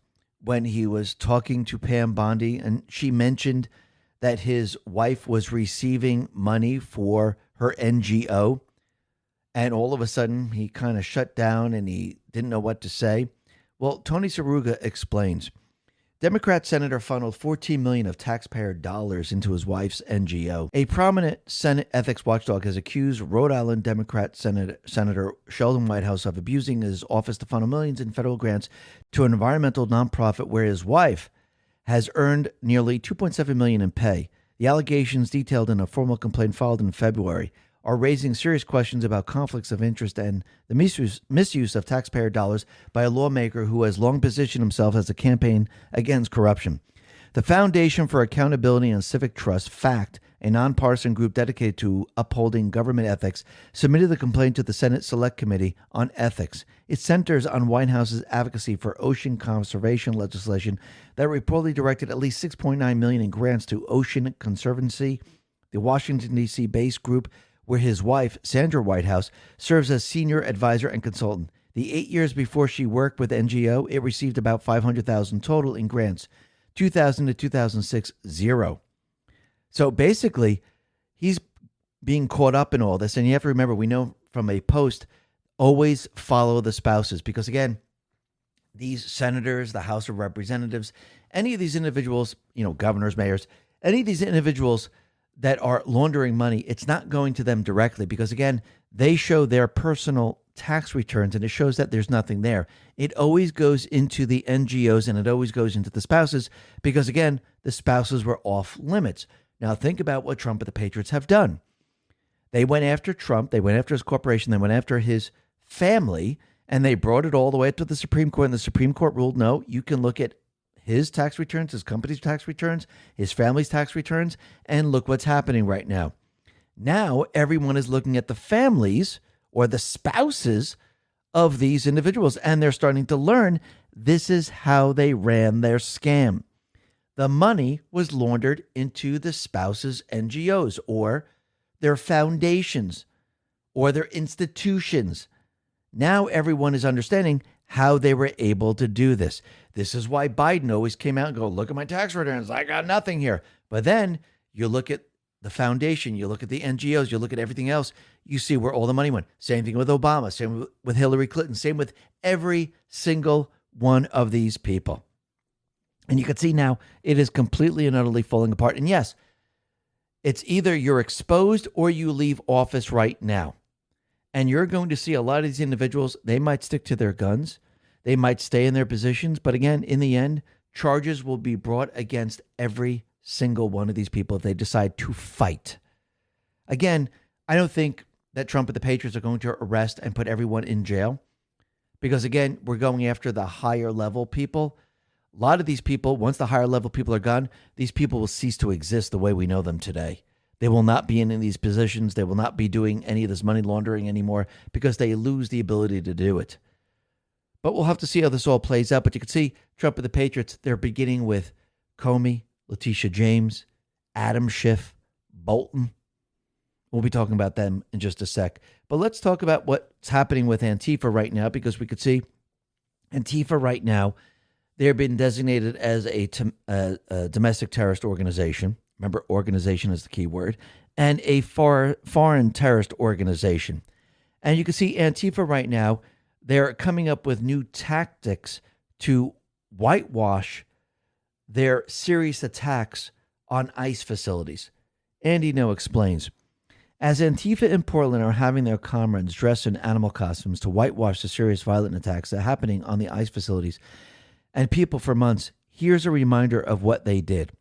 when he was talking to Pam Bondi, and she mentioned that his wife was receiving money for her NGO, and all of a sudden he kind of shut down and he didn't know what to say. Well, Tony Saruga explains. Democrat senator funneled $14 million of taxpayer dollars into his wife's NGO. A prominent Senate ethics watchdog has accused Rhode Island Democrat Senator Sheldon Whitehouse of abusing his office to funnel millions in federal grants to an environmental nonprofit where his wife has earned nearly $2.7 million in pay. The allegations, detailed in a formal complaint filed in February, are raising serious questions about conflicts of interest and the misuse of taxpayer dollars by a lawmaker who has long positioned himself as a campaign against corruption. The Foundation for Accountability and Civic Trust, FACT, a nonpartisan group dedicated to upholding government ethics, submitted the complaint to the Senate Select Committee on Ethics. It centers on Whitehouse's advocacy for ocean conservation legislation that reportedly directed at least $6.9 million in grants to Ocean Conservancy, the Washington, D.C. based group where his wife, Sandra Whitehouse, serves as senior advisor and consultant. The 8 years before she worked with NGO, it received about $500,000 total in grants. 2000 to 2006, zero. So basically, he's being caught up in all this. And you have to remember, we know from a post, always follow the spouses. Because again, these senators, the House of Representatives, any of these individuals, governors, mayors, any of these individuals that are laundering money, it's not going to them directly because, again, they show their personal tax returns and it shows that there's nothing there. It always goes into the NGOs and it always goes into the spouses because, again, the spouses were off limits. Now, think about what Trump and the Patriots have done. They went after Trump. They went after his corporation. They went after his family, and they brought it all the way up to the Supreme Court. And the Supreme Court ruled, no, you can look at his tax returns, his company's tax returns, his family's tax returns, and look what's happening right now. Now, everyone is looking at the families or the spouses of these individuals, and they're starting to learn this is how they ran their scam. The money was laundered into the spouses' NGOs or their foundations or their institutions. Now everyone is understanding how they were able to do this. This is why Biden always came out and go, look at my tax returns. I got nothing here. But then you look at the foundation, you look at the NGOs, you look at everything else, you see where all the money went. Same thing with Obama, same with Hillary Clinton, same with every single one of these people. And you can see now it is completely and utterly falling apart. And yes, it's either you're exposed or you leave office right now. And you're going to see a lot of these individuals, they might stick to their guns. They might stay in their positions. But again, in the end, charges will be brought against every single one of these people if they decide to fight. Again, I don't think that Trump and the Patriots are going to arrest and put everyone in jail. Because again, we're going after the higher level people. A lot of these people, once the higher level people are gone, these people will cease to exist the way we know them today. They will not be in these positions. They will not be doing any of this money laundering anymore because they lose the ability to do it. But we'll have to see how this all plays out. But you can see Trump and the Patriots, they're beginning with Comey, Letitia James, Adam Schiff, Bolton. We'll be talking about them in just a sec. But let's talk about what's happening with Antifa right now, because we could see Antifa right now, they're being designated as a domestic terrorist organization. Remember, organization is the key word. And a foreign terrorist organization. And you can see Antifa right now, they're coming up with new tactics to whitewash their serious attacks on ICE facilities. Andy No explains. As Antifa in Portland are having their comrades dressed in animal costumes to whitewash the serious violent attacks that are happening on the ICE facilities and people for months, here's a reminder of what they did.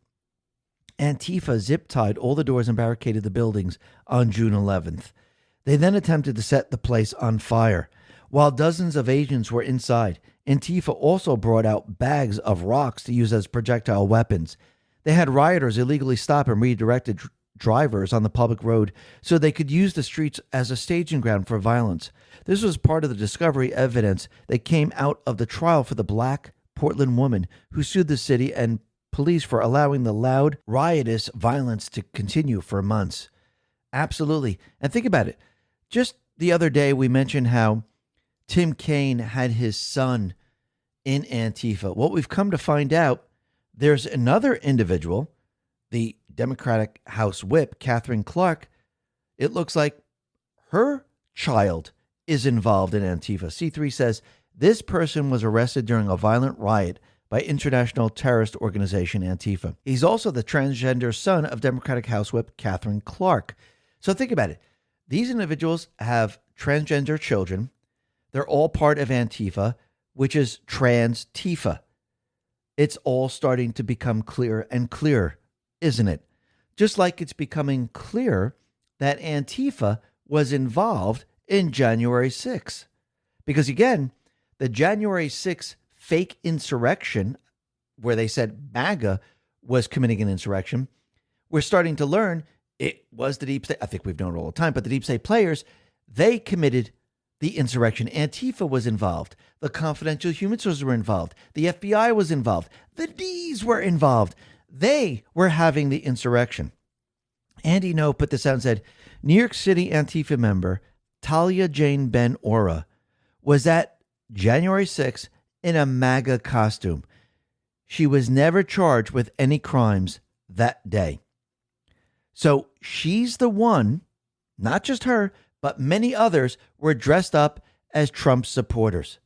Antifa zip-tied all the doors and barricaded the buildings on June 11th. They then attempted to set the place on fire. While dozens of agents were inside, Antifa also brought out bags of rocks to use as projectile weapons. They had rioters illegally stop and redirected drivers on the public road so they could use the streets as a staging ground for violence. This was part of the discovery evidence that came out of the trial for the black Portland woman who sued the city and police for allowing the loud, riotous violence to continue for months. Absolutely. And think about it. Just the other day, we mentioned how Tim Kaine had his son in Antifa. What we've come to find out, there's another individual, the Democratic House Whip, Catherine Clark, it looks like her child is involved in Antifa. C3 says this person was arrested during a violent riot by international terrorist organization Antifa. He's also the transgender son of Democratic House Whip Catherine Clark. So think about it. These individuals have transgender children. They're all part of Antifa, which is trans-tifa. It's all starting to become clearer and clearer, isn't it? Just like it's becoming clear that Antifa was involved in January 6th. Because again, the January 6th fake insurrection, where they said MAGA was committing an insurrection, we're starting to learn it was the deep state. I think we've known it all the time, but the deep state players, they committed the insurrection. Antifa was involved. The confidential human sources were involved. The FBI was involved. The D's were involved. They were having the insurrection. Andy No put this out and said, New York City Antifa member Talia Jane Ben Ora was at January 6th in a MAGA costume. She was never charged with any crimes that day. So she's the one, not just her, but many others were dressed up as Trump supporters.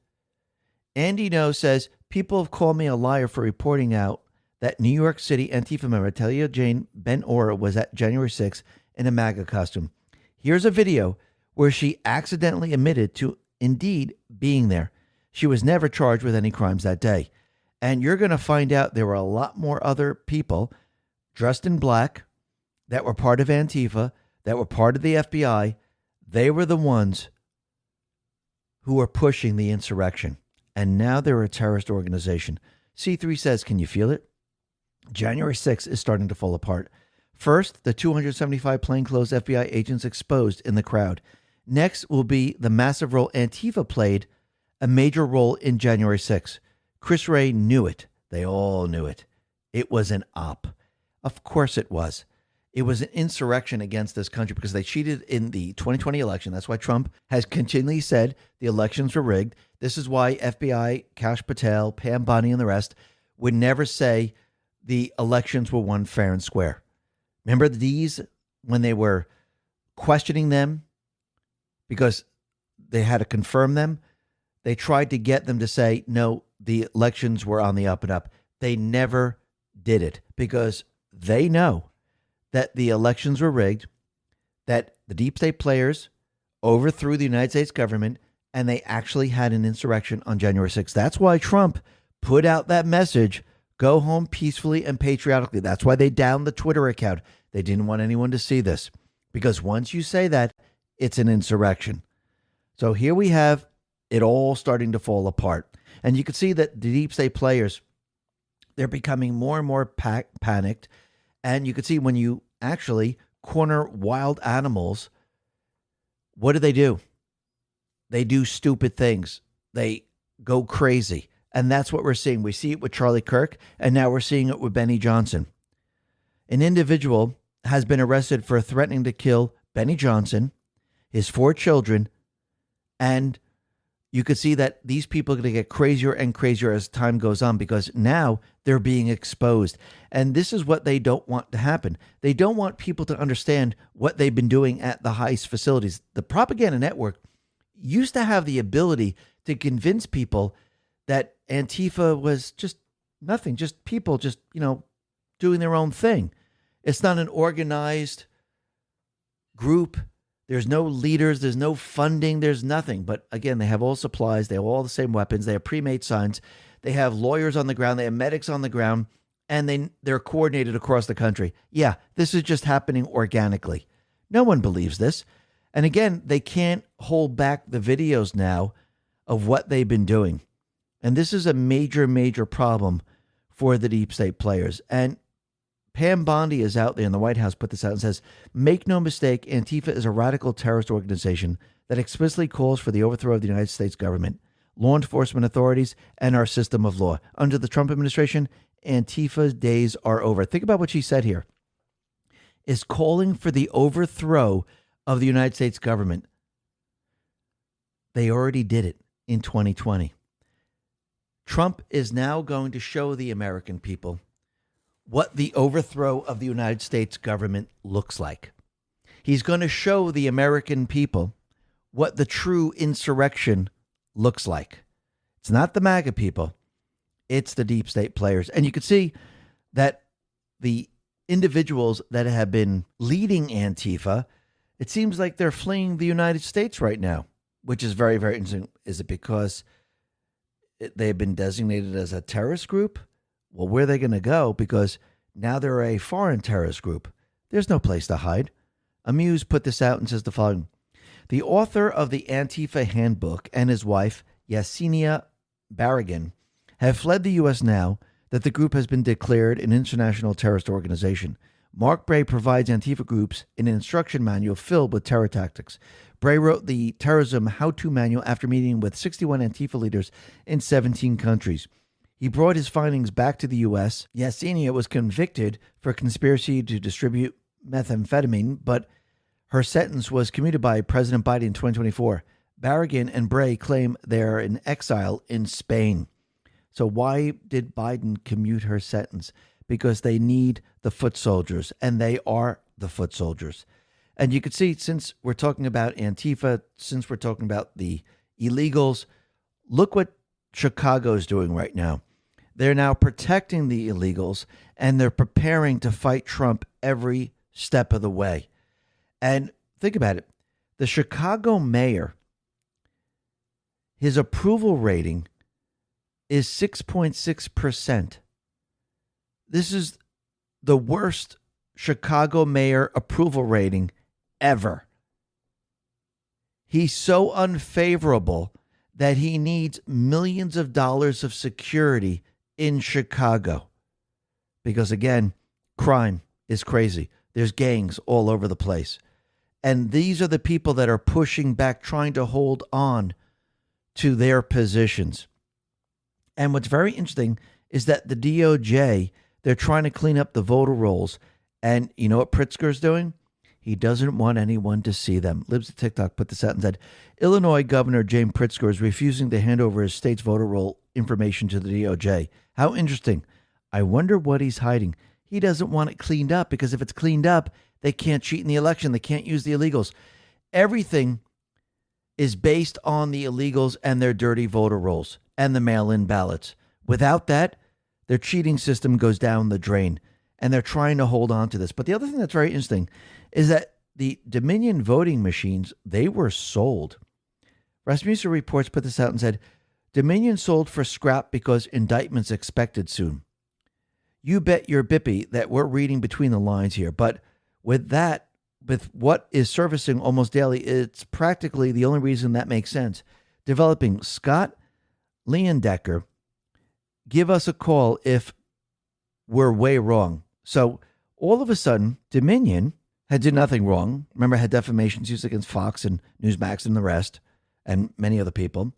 Andy No says, people have called me a liar for reporting out that New York City Antifa member Talia Jane Ben Ora was at January 6th in a MAGA costume. Here's a video where she accidentally admitted to indeed being there. She was never charged with any crimes that day. And you're going to find out there were a lot more other people dressed in black that were part of Antifa, that were part of the FBI. They were the ones who were pushing the insurrection. And now they're a terrorist organization. C3 says, can you feel it? January 6th is starting to fall apart. First, the 275 plainclothes FBI agents exposed in the crowd. Next will be the massive role Antifa played, a major role in January 6th. Chris Wray knew it. They all knew it. It was an op. Of course it was. It was an insurrection against this country because they cheated in the 2020 election. That's why Trump has continually said the elections were rigged. This is why FBI, Kash Patel, Pam Bondi, and the rest would never say the elections were won fair and square. Remember these when they were questioning them because they had to confirm them? They tried to get them to say, no, the elections were on the up and up. They never did it because they know that the elections were rigged, that the deep state players overthrew the United States government, and they actually had an insurrection on January 6th. That's why Trump put out that message, go home peacefully and patriotically. That's why they downed the Twitter account. They didn't want anyone to see this because once you say that, it's an insurrection. So here we have it all starting to fall apart. And you can see that the deep state players, they're becoming more and more panicked. And you can see when you actually corner wild animals, what do? They do stupid things. They go crazy. And that's what we're seeing. We see it with Charlie Kirk, and now we're seeing it with Benny Johnson. An individual has been arrested for threatening to kill Benny Johnson, his 4 children, and you could see that these people are going to get crazier and crazier as time goes on because now they're being exposed. And this is what they don't want to happen. They don't want people to understand what they've been doing at the heist facilities. The propaganda network used to have the ability to convince people that Antifa was just nothing, just people just, doing their own thing. It's not an organized group. There's no leaders. There's no funding. There's nothing. But again, they have all supplies. They have all the same weapons. They have pre-made signs. They have lawyers on the ground. They have medics on the ground. And they're coordinated across the country. Yeah, this is just happening organically. No one believes this. And again, they can't hold back the videos now of what they've been doing. And this is a major, major problem for the deep state players. And Pam Bondi is out there in the White House, put this out and says, make no mistake, Antifa is a radical terrorist organization that explicitly calls for the overthrow of the United States government, law enforcement authorities, and our system of law. Under the Trump administration, Antifa's days are over. Think about what she said here. Is calling for the overthrow of the United States government. They already did it in 2020. Trump is now going to show the American people what the overthrow of the United States government looks like. He's going to show the American people what the true insurrection looks like. It's not the MAGA people. It's the deep state players. And you can see that the individuals that have been leading Antifa, it seems like they're fleeing the United States right now, which is very, very interesting. Is it because they've been designated as a terrorist group? Well, where are they going to go? Because now they're a foreign terrorist group. There's no place to hide. Amuse put this out and says the following. The author of the Antifa Handbook and his wife, Yesenia Barragan, have fled the U.S. now that the group has been declared an international terrorist organization. Mark Bray provides Antifa groups an instruction manual filled with terror tactics. Bray wrote the terrorism how-to manual after meeting with 61 Antifa leaders in 17 countries. He brought his findings back to the U.S. Yesenia was convicted for conspiracy to distribute methamphetamine, but her sentence was commuted by President Biden in 2024. Barragan and Bray claim they're in exile in Spain. So why did Biden commute her sentence? Because they need the foot soldiers, and they are the foot soldiers. And you can see, since we're talking about Antifa, since we're talking about the illegals, look what Chicago's doing right now. They're now protecting the illegals, and they're preparing to fight Trump every step of the way. And think about it. The Chicago mayor, his approval rating is 6.6%. This is the worst Chicago mayor approval rating ever. He's so unfavorable that he needs millions of dollars of security in Chicago. Because again, crime is crazy. There's gangs all over the place. And these are the people that are pushing back, trying to hold on to their positions. And what's very interesting is that the DOJ, they're trying to clean up the voter rolls. And you know what Pritzker's doing? He doesn't want anyone to see them. Libs of TikTok put this out and said, Illinois Governor James Pritzker is refusing to hand over his state's voter roll information to the DOJ. How interesting. I wonder what he's hiding. He doesn't want it cleaned up, because if it's cleaned up, they can't cheat in the election. They can't use the illegals. Everything is based on the illegals and their dirty voter rolls and the mail-in ballots. Without that, their cheating system goes down the drain, and they're trying to hold on to this. But the other thing that's very interesting is that the Dominion voting machines, they were sold. Rasmussen Reports put this out and said, Dominion sold for scrap because indictments expected soon. You bet your bippy that we're reading between the lines here. But with that, with what is surfacing almost daily, it's practically the only reason that makes sense. Developing Scott Leondecker, give us a call if we're way wrong. So all of a sudden, Dominion had did nothing wrong. Remember, had defamation suits against Fox and Newsmax and the rest, and many other people.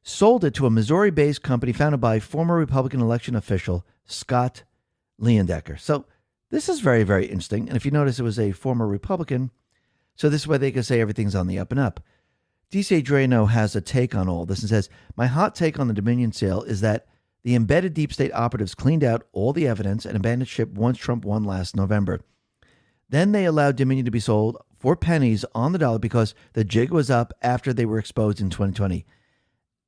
Sold it to a Missouri-based company founded by former Republican election official Scott Leondecker. So this is very, very interesting. And if you notice, it was a former Republican. So this is why they can say everything's on the up and up. DC Drano has a take on all this and says, my hot take on the Dominion sale is that the embedded deep state operatives cleaned out all the evidence and abandoned ship once Trump won last November. Then they allowed Dominion to be sold for pennies on the dollar because the jig was up after they were exposed in 2020.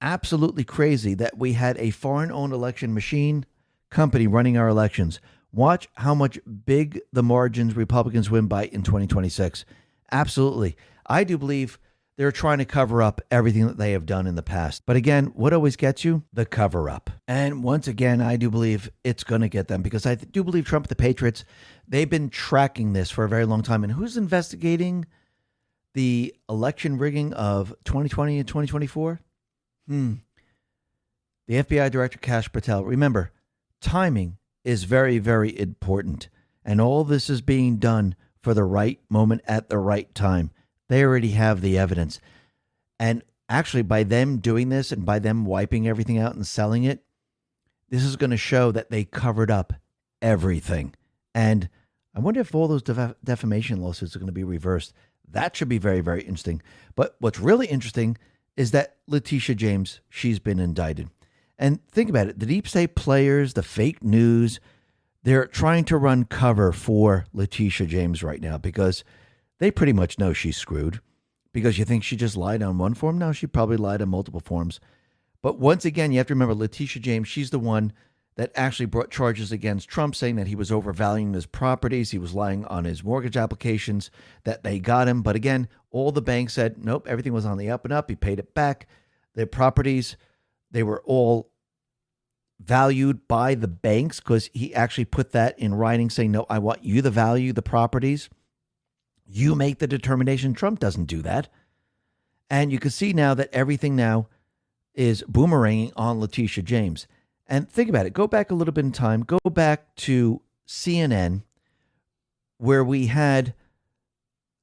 Absolutely crazy that we had a foreign-owned election machine company running our elections. Watch how much big the margins Republicans win by in 2026. Absolutely. I do believe they're trying to cover up everything that they have done in the past. But again, what always gets you? The cover up. And once again, I do believe it's going to get them, because I do believe Trump, the Patriots, they've been tracking this for a very long time. And who's investigating the election rigging of 2020 and 2024? The FBI Director Kash Patel. Remember, timing is very, very important. And all this is being done for the right moment at the right time. They already have the evidence. And actually, by them doing this and by them wiping everything out and selling it, this is going to show that they covered up everything. And I wonder if all those defamation lawsuits are going to be reversed. That should be very, very interesting. But what's really interesting is that Letitia James, she's been indicted. And think about it. The deep state players, the fake news, they're trying to run cover for Letitia James right now, because they pretty much know she's screwed because you think she just lied on one form. No, she probably lied on multiple forms. But once again, you have to remember Letitia James, she's the one that actually brought charges against Trump saying that he was overvaluing his properties. He was lying on his mortgage applications, that they got him. But again, all the banks said, nope, everything was on the up and up. He paid it back. Their properties, they were all valued by the banks because he actually put that in writing saying, no, I want you to value the properties. You make the determination. Trump doesn't do that. And you can see now that everything now is boomeranging on Letitia James. And think about it. Go back a little bit in time. Go back to CNN where we had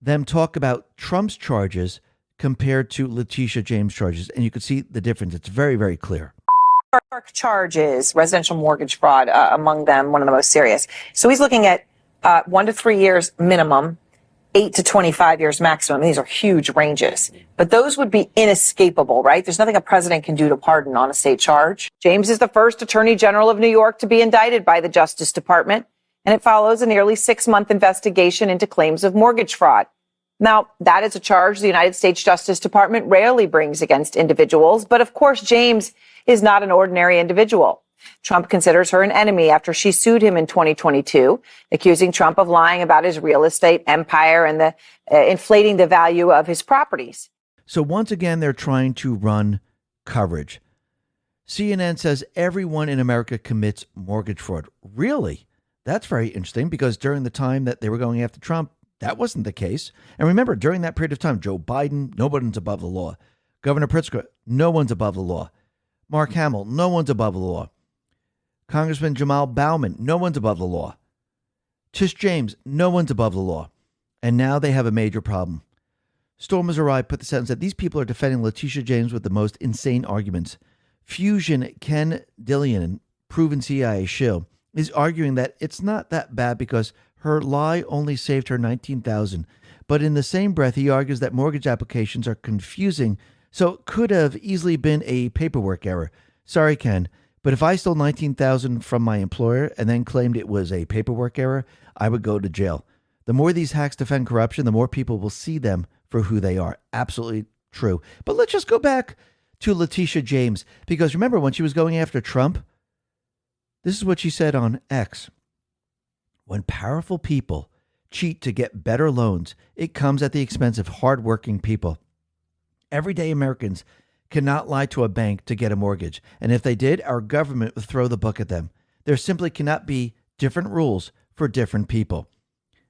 them talk about Trump's charges compared to Letitia James' charges. And you could see the difference. It's very, very clear. Charges, residential mortgage fraud among them, one of the most serious. So he's looking at 1 to 3 years minimum, 8 to 25 years maximum. These are huge ranges, but those would be inescapable, right? There's nothing a president can do to pardon on a state charge. James is the first attorney general of New York to be indicted by the Justice Department, and it follows a nearly 6-month investigation into claims of mortgage fraud. Now, that is a charge the United States Justice Department rarely brings against individuals, but of course, James is not an ordinary individual. Trump considers her an enemy after she sued him in 2022, accusing Trump of lying about his real estate empire and the inflating the value of his properties. So once again, they're trying to run coverage. CNN says everyone in America commits mortgage fraud. Really? That's very interesting because during the time that they were going after Trump, that wasn't the case. And remember, during that period of time, Joe Biden, nobody's above the law. Governor Pritzker, no one's above the law. Mark Hamill, no one's above the law. Congressman Jamal Bowman, no one's above the law. Tish James, no one's above the law. And now they have a major problem. Storm Azarai put this out and said, these people are defending Letitia James with the most insane arguments. Fusion Ken Dillion, proven CIA shill, is arguing that it's not that bad because her lie only saved her $19,000. But in the same breath, he argues that mortgage applications are confusing, so it could have easily been a paperwork error. Sorry, Ken, but if I stole $19,000 from my employer and then claimed it was a paperwork error, I would go to jail. The more these hacks defend corruption, the more people will see them for who they are. Absolutely true. But let's just go back to Letitia James, because remember when she was going after Trump, this is what she said on X. When powerful people cheat to get better loans, it comes at the expense of hardworking people. Everyday Americans cannot lie to a bank to get a mortgage. And if they did, our government would throw the book at them. There simply cannot be different rules for different people.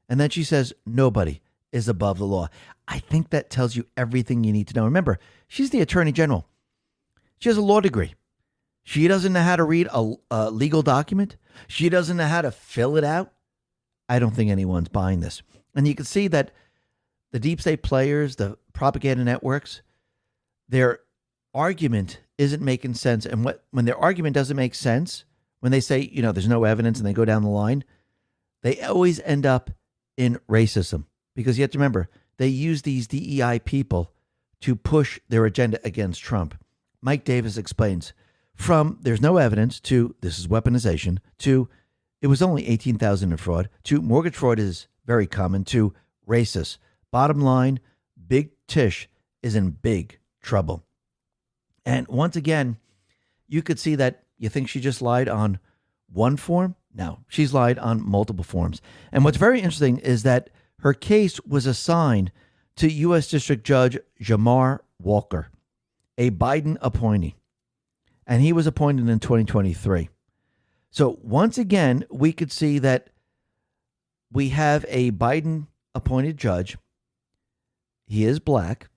And then she says, nobody is above the law. I think that tells you everything you need to know. Remember, she's the attorney general. She has a law degree. She doesn't know how to read a legal document. She doesn't know how to fill it out. I don't think anyone's buying this. And you can see that the deep state players, the propaganda networks, their argument isn't making sense. And when their argument doesn't make sense, when they say, there's no evidence and they go down the line, they always end up in racism. Because you have to remember, they use these DEI people to push their agenda against Trump. Mike Davis explains, from there's no evidence to this is weaponization to it was only $18,000 in fraud to mortgage fraud is very common to racist. Bottom line, Big Tish is in big trouble. And once again, you could see that you think she just lied on one form. No, she's lied on multiple forms. And what's very interesting is that her case was assigned to U.S. District Judge Jamar Walker, a Biden appointee. And he was appointed in 2023. So once again, we could see that we have a Biden appointed judge. He is black,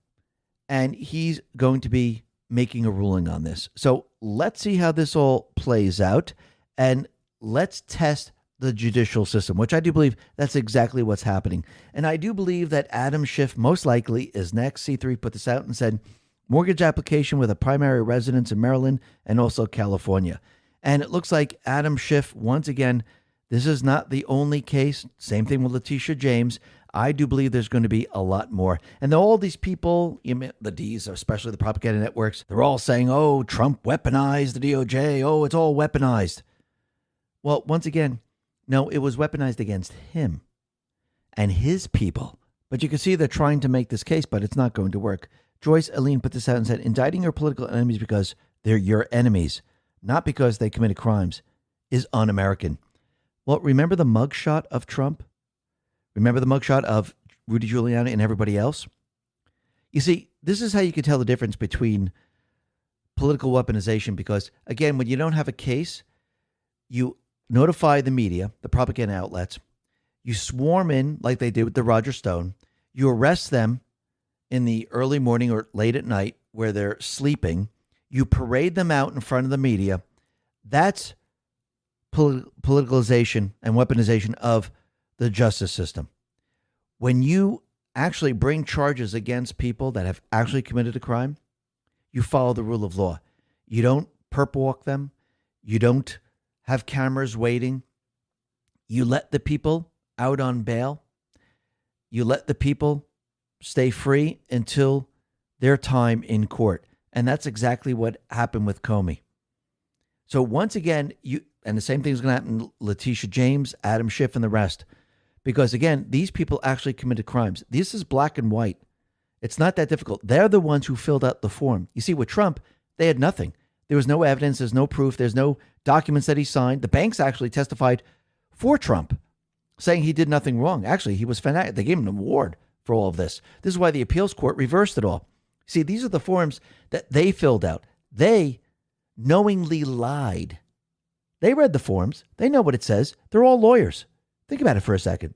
and he's going to be making a ruling on this. So let's see how this all plays out, and let's test the judicial system, which I do believe that's exactly what's happening. And I do believe that Adam Schiff most likely is next. C3 put this out and said, mortgage application with a primary residence in Maryland and also California. And it looks like Adam Schiff, once again, this is not the only case. Same thing with Letitia James. I do believe there's going to be a lot more. And all these people, the Ds, especially the propaganda networks, they're all saying, oh, Trump weaponized the DOJ. Oh, it's all weaponized. Well, once again, no, it was weaponized against him and his people But you can see they're trying to make this case, but it's not going to work. Joyce Aline put this out and said, indicting your political enemies because they're your enemies, not because they committed crimes, is un-American. Well, remember the mugshot of Trump? Remember the mugshot of Rudy Giuliani and everybody else? You see, this is how you can tell the difference between political weaponization because, again, when you don't have a case, you notify the media, the propaganda outlets, you swarm in like they did with the Roger Stone, you arrest them in the early morning or late at night where they're sleeping, you parade them out in front of the media. That's politicalization and weaponization of the justice system. When you actually bring charges against people that have actually committed a crime, you follow the rule of law. You don't perp walk them. You don't have cameras waiting. You let the people out on bail. You let the people stay free until their time in court. And that's exactly what happened with Comey. So once again, and the same thing is going to happen to Letitia James, Adam Schiff, and the rest. Because again, these people actually committed crimes. This is black and white. It's not that difficult. They're the ones who filled out the form. You see, with Trump, they had nothing. There was no evidence. There's no proof. There's no documents that he signed. The banks actually testified for Trump, saying he did nothing wrong. Actually, he was fantastic. They gave him an award for all of this. This is why the appeals court reversed it all. See, these are the forms that they filled out. They knowingly lied. They read the forms. They know what it says. They're all lawyers. Think about it for a second.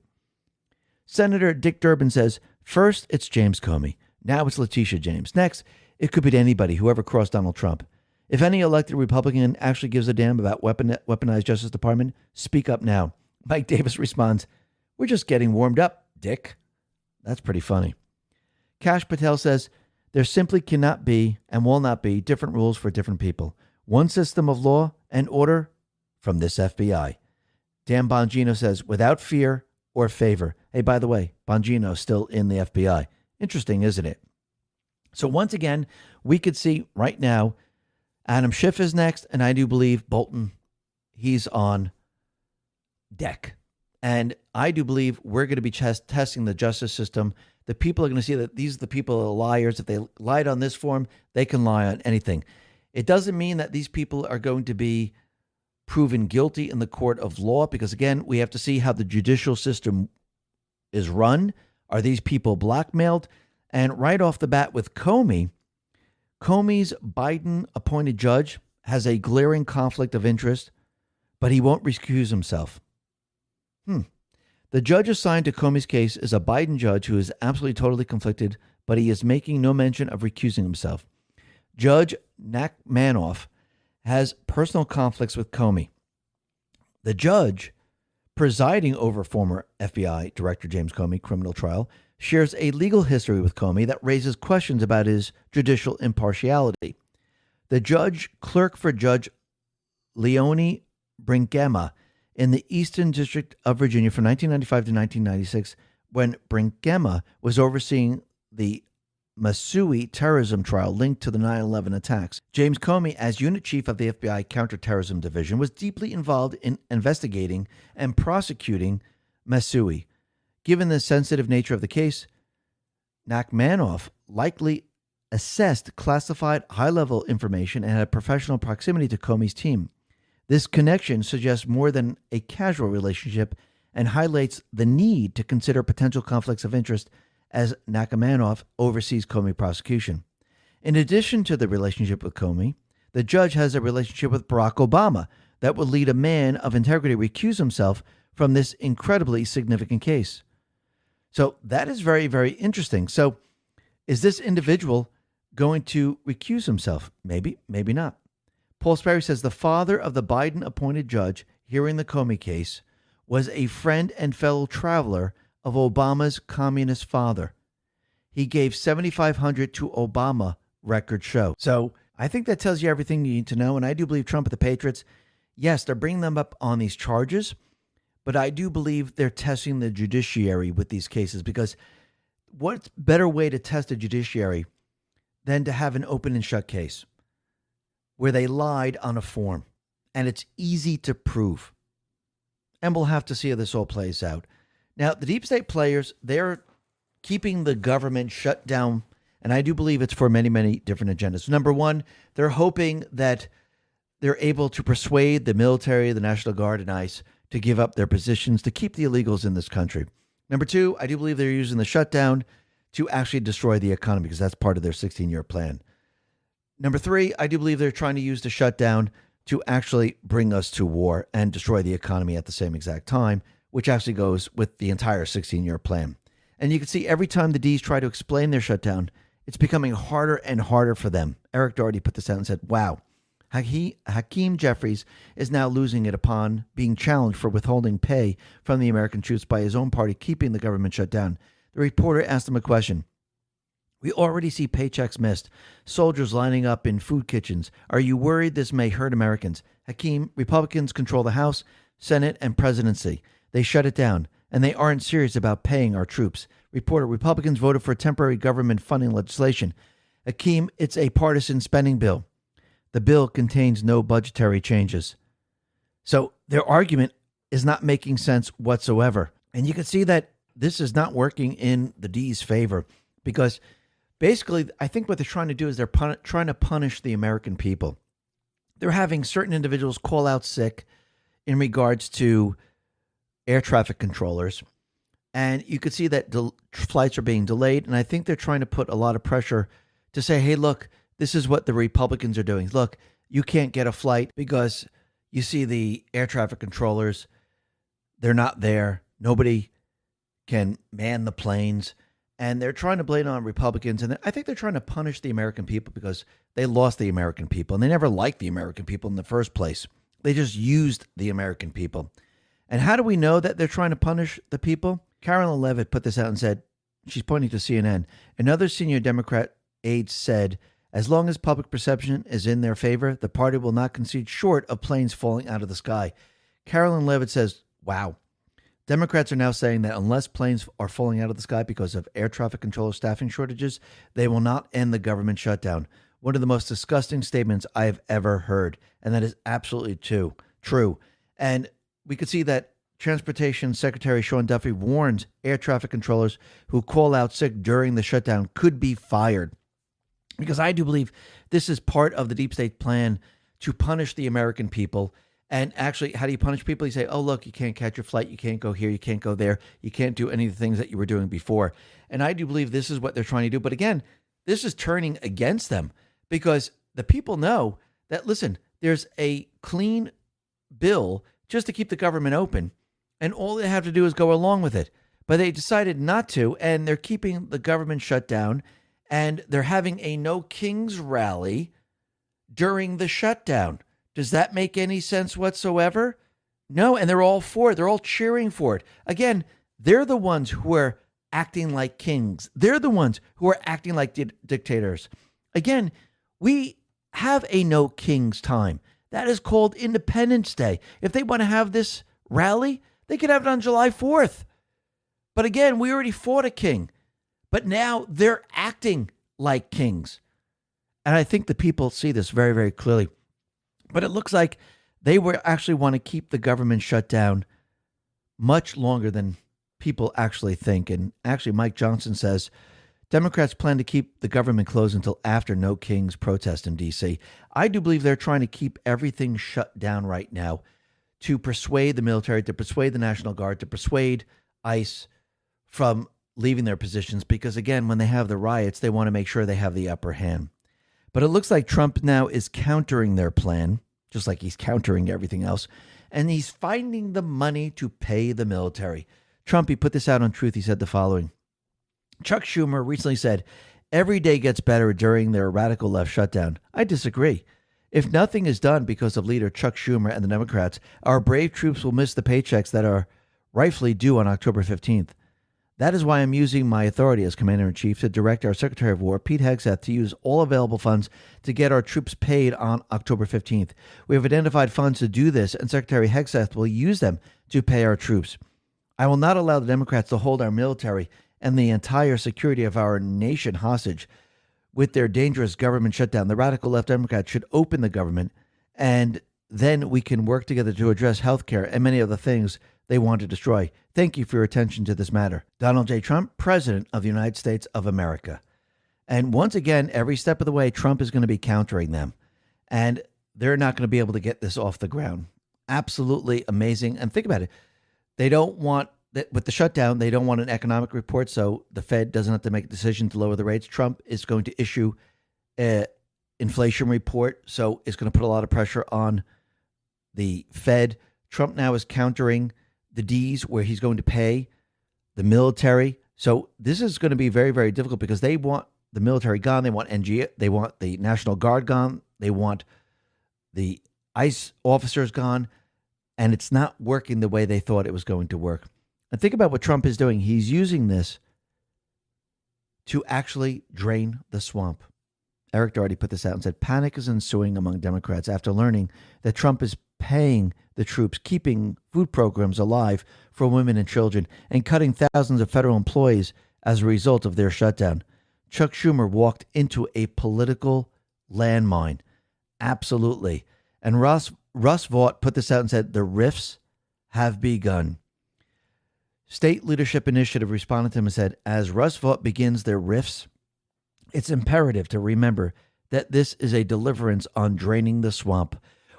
Senator Dick Durbin says, first, it's James Comey. Now it's Letitia James. Next, it could be anybody, whoever crossed Donald Trump. If any elected Republican actually gives a damn about weaponized Justice Department, speak up now. Mike Davis responds, we're just getting warmed up, Dick. That's pretty funny. Kash Patel says, there simply cannot be and will not be different rules for different people. One system of law and order from this FBI. Dan Bongino says, without fear or favor. Hey, by the way, Bongino's still in the FBI. Interesting, isn't it? So once again, we could see right now, Adam Schiff is next, and I do believe Bolton, he's on deck. And I do believe we're going to be testing the justice system. The people are going to see that these are the people that are liars. If they lied on this form, they can lie on anything. It doesn't mean that these people are going to be proven guilty in the court of law, because again, we have to see how the judicial system is run. Are these people blackmailed? And right off the bat with Comey's Biden appointed judge has a glaring conflict of interest, but he won't recuse himself. The judge assigned to Comey's case is a Biden judge who is absolutely totally conflicted, but he is making no mention of recusing himself. Judge Nack Manoff has personal conflicts with Comey. The judge presiding over former FBI Director James Comey criminal trial shares a legal history with Comey that raises questions about his judicial impartiality. The judge clerk for Judge Leonie Brinkema in the Eastern District of Virginia from 1995 to 1996, when Brinkema was overseeing the Masui terrorism trial linked to the 9/11 attacks. James Comey, as unit chief of the FBI Counterterrorism Division, was deeply involved in investigating and prosecuting Masui. Given the sensitive nature of the case, Nachmanoff likely assessed classified high-level information and had professional proximity to Comey's team. This connection suggests more than a casual relationship and highlights the need to consider potential conflicts of interest as Nachmanoff oversees Comey prosecution. In addition to the relationship with Comey, the judge has a relationship with Barack Obama that would lead a man of integrity to recuse himself from this incredibly significant case. So that is very, very interesting. So is this individual going to recuse himself? Maybe, maybe not. Paul Sperry says the father of the Biden-appointed judge hearing the Comey case was a friend and fellow traveler of Obama's communist father. He gave $7,500 to Obama, records show. So I think that tells you everything you need to know. And I do believe Trump and the Patriots, yes, they're bringing them up on these charges, but I do believe they're testing the judiciary with these cases, because what better way to test a judiciary than to have an open and shut case where they lied on a form and it's easy to prove. And we'll have to see how this all plays out. Now, the deep state players, they're keeping the government shut down. And I do believe it's for many, many different agendas. Number one, they're hoping that they're able to persuade the military, the National Guard, and ICE to give up their positions to keep the illegals in this country. Number two, I do believe they're using the shutdown to actually destroy the economy because that's part of their 16-year plan. Number three, I do believe they're trying to use the shutdown to actually bring us to war and destroy the economy at the same exact time, which actually goes with the entire 16-year plan. And you can see every time the D's try to explain their shutdown, it's becoming harder and harder for them. Eric Doherty put this out and said, wow, Hakeem Jeffries is now losing it upon being challenged for withholding pay from the American troops by his own party keeping the government shut down. The reporter asked him a question. We already see paychecks missed, soldiers lining up in food kitchens. Are you worried this may hurt Americans? Hakeem, Republicans control the House, Senate, and presidency. They shut it down, and they aren't serious about paying our troops. Reporter, Republicans voted for temporary government funding legislation. Hakeem, it's a partisan spending bill. The bill contains no budgetary changes. So their argument is not making sense whatsoever. And you can see that this is not working in the D's favor because basically I think what they're trying to do is they're trying to punish the American people. They're having certain individuals call out sick in regards to air traffic controllers. And you could see that flights are being delayed. And I think they're trying to put a lot of pressure to say, hey, look, this is what the Republicans are doing. Look, you can't get a flight because you see the air traffic controllers. They're not there. Nobody can man the planes. And they're trying to blame it on Republicans. And I think they're trying to punish the American people because they lost the American people. And they never liked the American people in the first place. They just used the American people. And how do we know that they're trying to punish the people? Carolyn Levitt put this out and said, she's pointing to CNN, another senior Democrat aide said, as long as public perception is in their favor, the party will not concede short of planes falling out of the sky. Carolyn Levitt says, wow. Democrats are now saying that unless planes are falling out of the sky because of air traffic controller staffing shortages, they will not end the government shutdown. One of the most disgusting statements I have ever heard. And that is absolutely true. And we could see that Transportation Secretary Sean Duffy warned air traffic controllers who call out sick during the shutdown could be fired. Because I do believe this is part of the deep state plan to punish the American people. And actually, how do you punish people? You say, oh, look, you can't catch your flight. You can't go here. You can't go there. You can't do any of the things that you were doing before. And I do believe this is what they're trying to do. But again, this is turning against them because the people know that, listen, there's a clean bill just to keep the government open. And all they have to do is go along with it. But they decided not to. And they're keeping the government shut down. And they're having a No Kings rally during the shutdown. Does that make any sense whatsoever? No, and they're all for it. They're all cheering for it. Again, they're the ones who are acting like kings. They're the ones who are acting like dictators. Again, we have a No Kings time. That is called Independence Day. If they want to have this rally, they could have it on July 4th. But again, we already fought a king. But now they're acting like kings. And I think the people see this very, very clearly. But it looks like they actually want to keep the government shut down much longer than people actually think. And actually, Mike Johnson says Democrats plan to keep the government closed until after No Kings protest in D.C. I do believe they're trying to keep everything shut down right now to persuade the military, to persuade the National Guard, to persuade ICE from leaving their positions. Because, again, when they have the riots, they want to make sure they have the upper hand. But it looks like Trump now is countering their plan, just like he's countering everything else. And he's finding the money to pay the military. Trump, he put this out on Truth. He said the following. Chuck Schumer recently said, every day gets better during their radical left shutdown. I disagree. If nothing is done because of leader Chuck Schumer and the Democrats, our brave troops will miss the paychecks that are rightfully due on October 15th. That is why I'm using my authority as Commander-in-Chief to direct our Secretary of War, Pete Hegseth, to use all available funds to get our troops paid on October 15th. We have identified funds to do this, and Secretary Hegseth will use them to pay our troops. I will not allow the Democrats to hold our military and the entire security of our nation hostage with their dangerous government shutdown. The radical left Democrats should open the government, and then we can work together to address health care and many other things they want to destroy. Thank you for your attention to this matter. Donald J. Trump, President of the United States of America. And once again, every step of the way, Trump is going to be countering them. And they're not going to be able to get this off the ground. Absolutely amazing. And think about it. They don't want, with the shutdown, they don't want an economic report, so the Fed doesn't have to make a decision to lower the rates. Trump is going to issue an inflation report, so it's going to put a lot of pressure on the Fed. Trump now is countering the D's where he's going to pay the military. So this is going to be very, very difficult because they want the military gone. They want NG. They want the National Guard gone. They want the ICE officers gone. And it's not working the way they thought it was going to work. And think about what Trump is doing. He's using this to actually drain the swamp. Eric Doherty put this out and said, panic is ensuing among Democrats after learning that Trump is paying the troops, keeping food programs alive for women and children, and cutting thousands of federal employees as a result of their shutdown. Chuck Schumer walked into a political landmine. Absolutely. And Russ Vought put this out and said, the rifts have begun. State Leadership Initiative responded to him and said, as Russ Vought begins their rifts, it's imperative to remember that this is a deliverance on draining the swamp.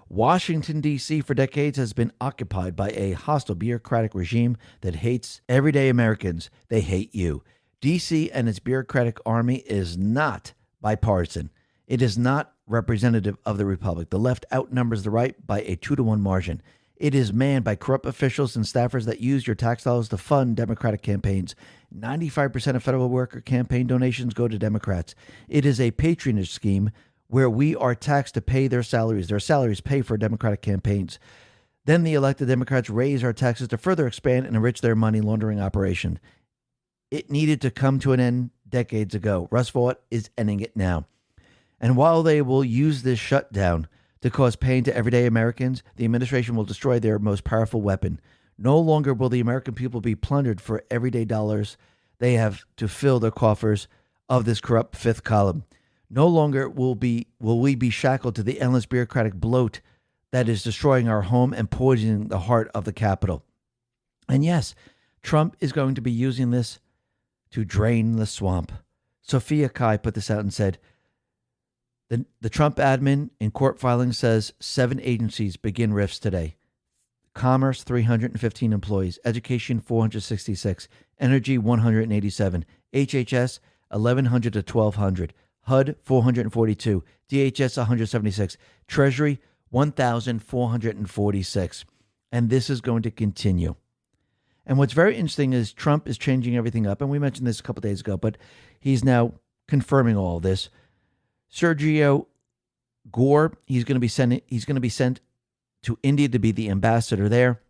Washington, D.C. for decades has been occupied by a hostile bureaucratic regime that hates everyday Americans. They hate you. D.C. and its bureaucratic army is not bipartisan. It is not representative of the Republic. The left outnumbers the right by a 2-to-1 margin. It is manned by corrupt officials and staffers that use your tax dollars to fund Democratic campaigns. 95% of federal worker campaign donations go to Democrats. It is a patronage scheme where we are taxed to pay their salaries. Their salaries pay for Democratic campaigns. Then the elected Democrats raise our taxes to further expand and enrich their money laundering operation. It needed to come to an end decades ago. Russ Vought is ending it now. And while they will use this shutdown to cause pain to everyday Americans, the administration will destroy their most powerful weapon. No longer will the American people be plundered for everyday dollars they have to fill their coffers of this corrupt fifth column. No longer will we be shackled to the endless bureaucratic bloat that is destroying our home and poisoning the heart of the Capitol. And yes, Trump is going to be using this to drain the swamp. Sophia Kai put this out and said, the Trump admin in court filing says 7 agencies begin rifts today. Commerce, 315 employees. Education, 466. Energy, 187. HHS, 1,100 to 1,200. HUD, 442. DHS, 176. Treasury, 1,446. And this is going to continue. And what's very interesting is Trump is changing everything up. And we mentioned this a couple of days ago, but he's now confirming all this. Sergio Gore, he's going to be sent to India to be the ambassador there.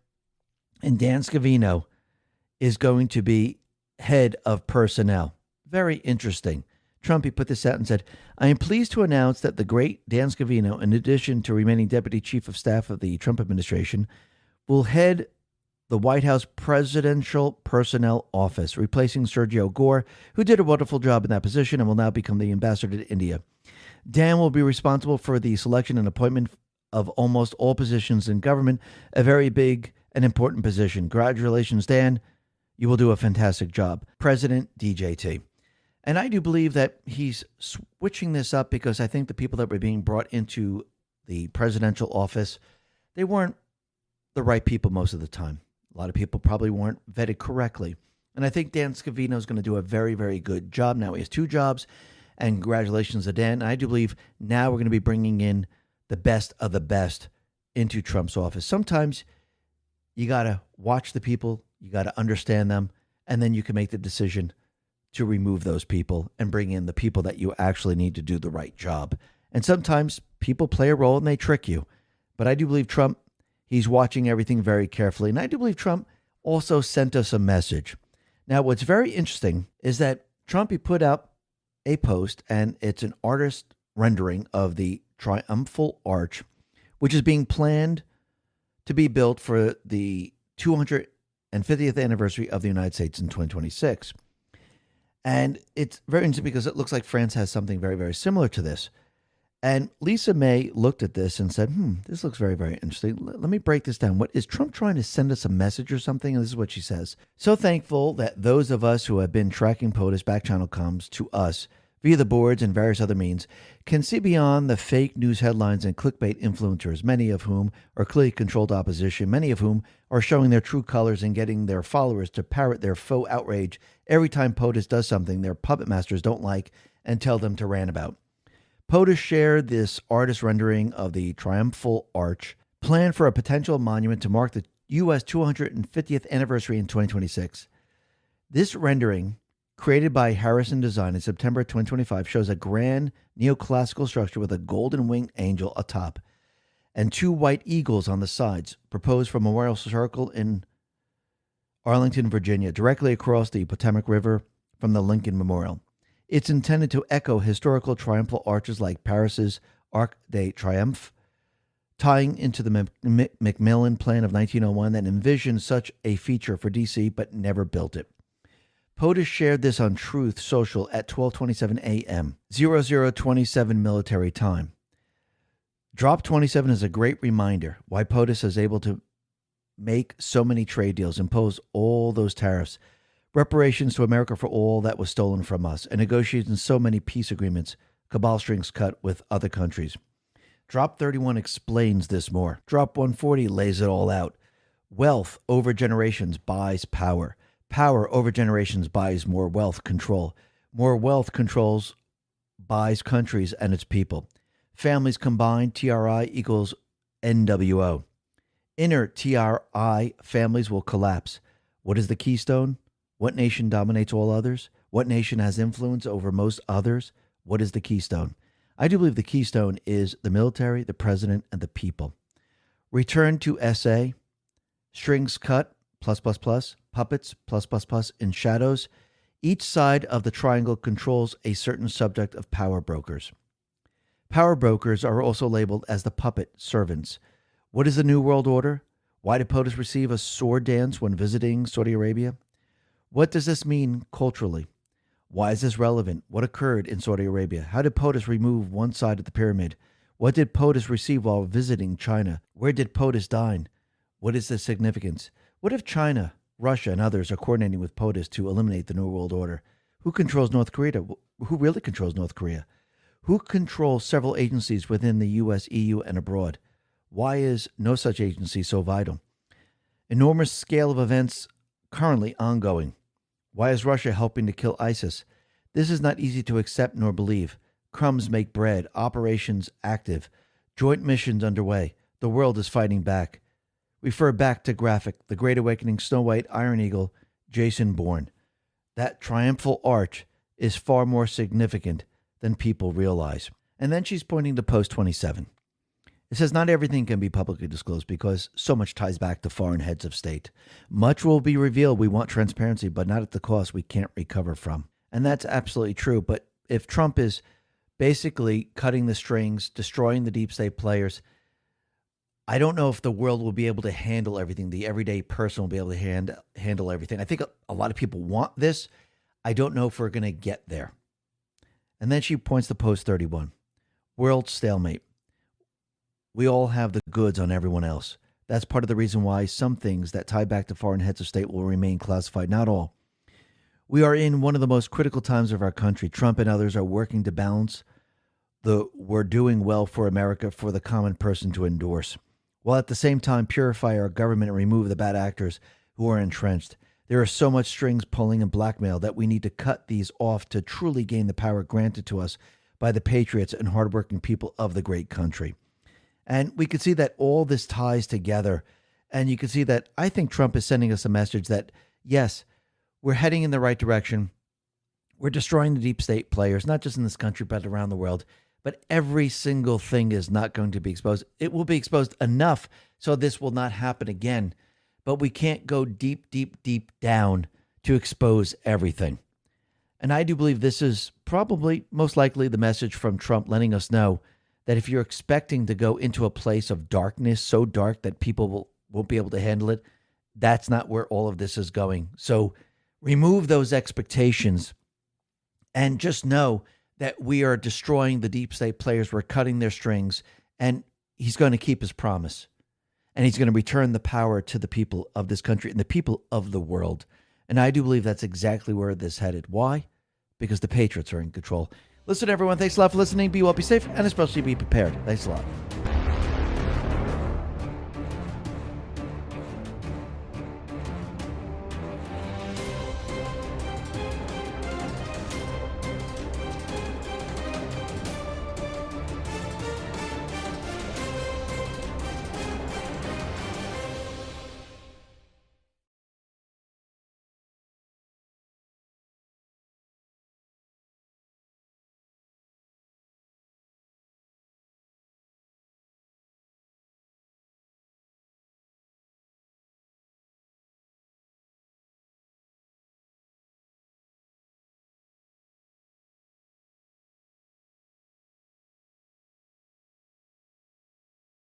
And Dan Scavino is going to be head of personnel. Very interesting. Trump, he put this out and said, I am pleased to announce that the great Dan Scavino, in addition to remaining deputy chief of staff of the Trump administration, will head the White House Presidential Personnel Office, replacing Sergio Gore, who did a wonderful job in that position and will now become the ambassador to India. Dan will be responsible for the selection and appointment of almost all positions in government, a very big and important position. Congratulations, Dan. You will do a fantastic job. President DJT. And I do believe that he's switching this up because I think the people that were being brought into the presidential office, they weren't the right people most of the time. A lot of people probably weren't vetted correctly. And I think Dan Scavino is going to do a very, very good job. Now he has 2 jobs. And congratulations to Dan. And I do believe now we're going to be bringing in the best of the best into Trump's office. Sometimes you got to watch the people, you got to understand them, and then you can make the decision to remove those people and bring in the people that you actually need to do the right job. And sometimes people play a role and they trick you. But I do believe Trump, he's watching everything very carefully. And I do believe Trump also sent us a message. Now, what's very interesting is that Trump, he put out a post, and it's an artist rendering of the Triumphal Arch, which is being planned to be built for the 250th anniversary of the United States in 2026. And it's very interesting because it looks like France has something very, very similar to this. And Lisa May looked at this and said, this looks very, very interesting. Let me break this down. What is Trump trying to send us a message or something? And this is what she says. So thankful that those of us who have been tracking POTUS back channel comms to us via the boards and various other means can see beyond the fake news headlines and clickbait influencers, many of whom are clearly controlled opposition, many of whom are showing their true colors and getting their followers to parrot their faux outrage every time POTUS does something their puppet masters don't like and tell them to rant about. POTUS shared this artist rendering of the Triumphal Arch, planned for a potential monument to mark the U.S. 250th anniversary in 2026. This rendering, created by Harrison Design in September 2025, shows a grand neoclassical structure with a golden winged angel atop and two white eagles on the sides, proposed for Memorial Circle in Arlington, Virginia, directly across the Potomac River from the Lincoln Memorial. It's intended to echo historical triumphal arches like Paris's Arc de Triomphe, tying into the Macmillan Plan of 1901 that envisioned such a feature for D.C. but never built it. POTUS shared this on Truth Social at 12:27 a.m., 0027 military time. Drop 27 is a great reminder why POTUS is able to make so many trade deals, impose all those tariffs, reparations to America for all that was stolen from us, and negotiating so many peace agreements, cabal strings cut with other countries. Drop 31 explains this more. Drop 140 lays it all out. Wealth over generations buys power. Power over generations buys more wealth control. More wealth controls buys countries and its people. Families combined, TRI equals NWO. Inner TRI families will collapse. What is the keystone? What nation dominates all others? What nation has influence over most others? What is the keystone? I do believe the keystone is the military, the president, and the people. Return to SA. Strings cut, puppets, in shadows. Each side of the triangle controls a certain subject of power brokers. Power brokers are also labeled as the puppet servants. What is the New World Order? Why did POTUS receive a sword dance when visiting Saudi Arabia? What does this mean culturally? Why is this relevant? What occurred in Saudi Arabia? How did POTUS remove one side of the pyramid? What did POTUS receive while visiting China? Where did POTUS dine? What is the significance? What if China, Russia, and others are coordinating with POTUS to eliminate the New World Order? Who controls North Korea? Who really controls North Korea? Who controls several agencies within the U.S., EU, and abroad? Why is no such agency so vital? Enormous scale of events currently ongoing. Why is Russia helping to kill ISIS? This is not easy to accept nor believe. Crumbs make bread. Operations active. Joint missions underway. The world is fighting back. Refer back to graphic. The Great Awakening, Snow White, Iron Eagle, Jason Bourne. That triumphal arch is far more significant than people realize. And then she's pointing to post 27. It says not everything can be publicly disclosed because so much ties back to foreign heads of state. Much will be revealed. We want transparency, but not at the cost we can't recover from. And that's absolutely true. But if Trump is basically cutting the strings, destroying the deep state players, I don't know if the world will be able to handle everything. The everyday person will be able to handle everything. I think a lot of people want this. I don't know if we're going to get there. And then she points to post 31. World stalemate. We all have the goods on everyone else. That's part of the reason why some things that tie back to foreign heads of state will remain classified. Not all. We are in one of the most critical times of our country. Trump and others are working to balance the we're doing well for America for the common person to endorse, while at the same time purify our government and remove the bad actors who are entrenched. There are so much strings pulling and blackmail that we need to cut these off to truly gain the power granted to us by the patriots and hardworking people of the great country. And we could see that all this ties together. And you can see that I think Trump is sending us a message that, yes, we're heading in the right direction. We're destroying the deep state players, not just in this country, but around the world. But every single thing is not going to be exposed. It will be exposed enough so this will not happen again. But we can't go deep, deep, deep down to expose everything. And I do believe this is probably most likely the message from Trump letting us know that if you're expecting to go into a place of darkness, so dark that people won't be able to handle it, that's not where all of this is going. So remove those expectations and just know that we are destroying the deep state players. We're cutting their strings, and he's going to keep his promise. And he's going to return the power to the people of this country and the people of the world. And I do believe that's exactly where this headed. Why? Because the Patriots are in control. Listen, everyone, thanks a lot for listening. Be well, be safe, and especially be prepared. Thanks a lot.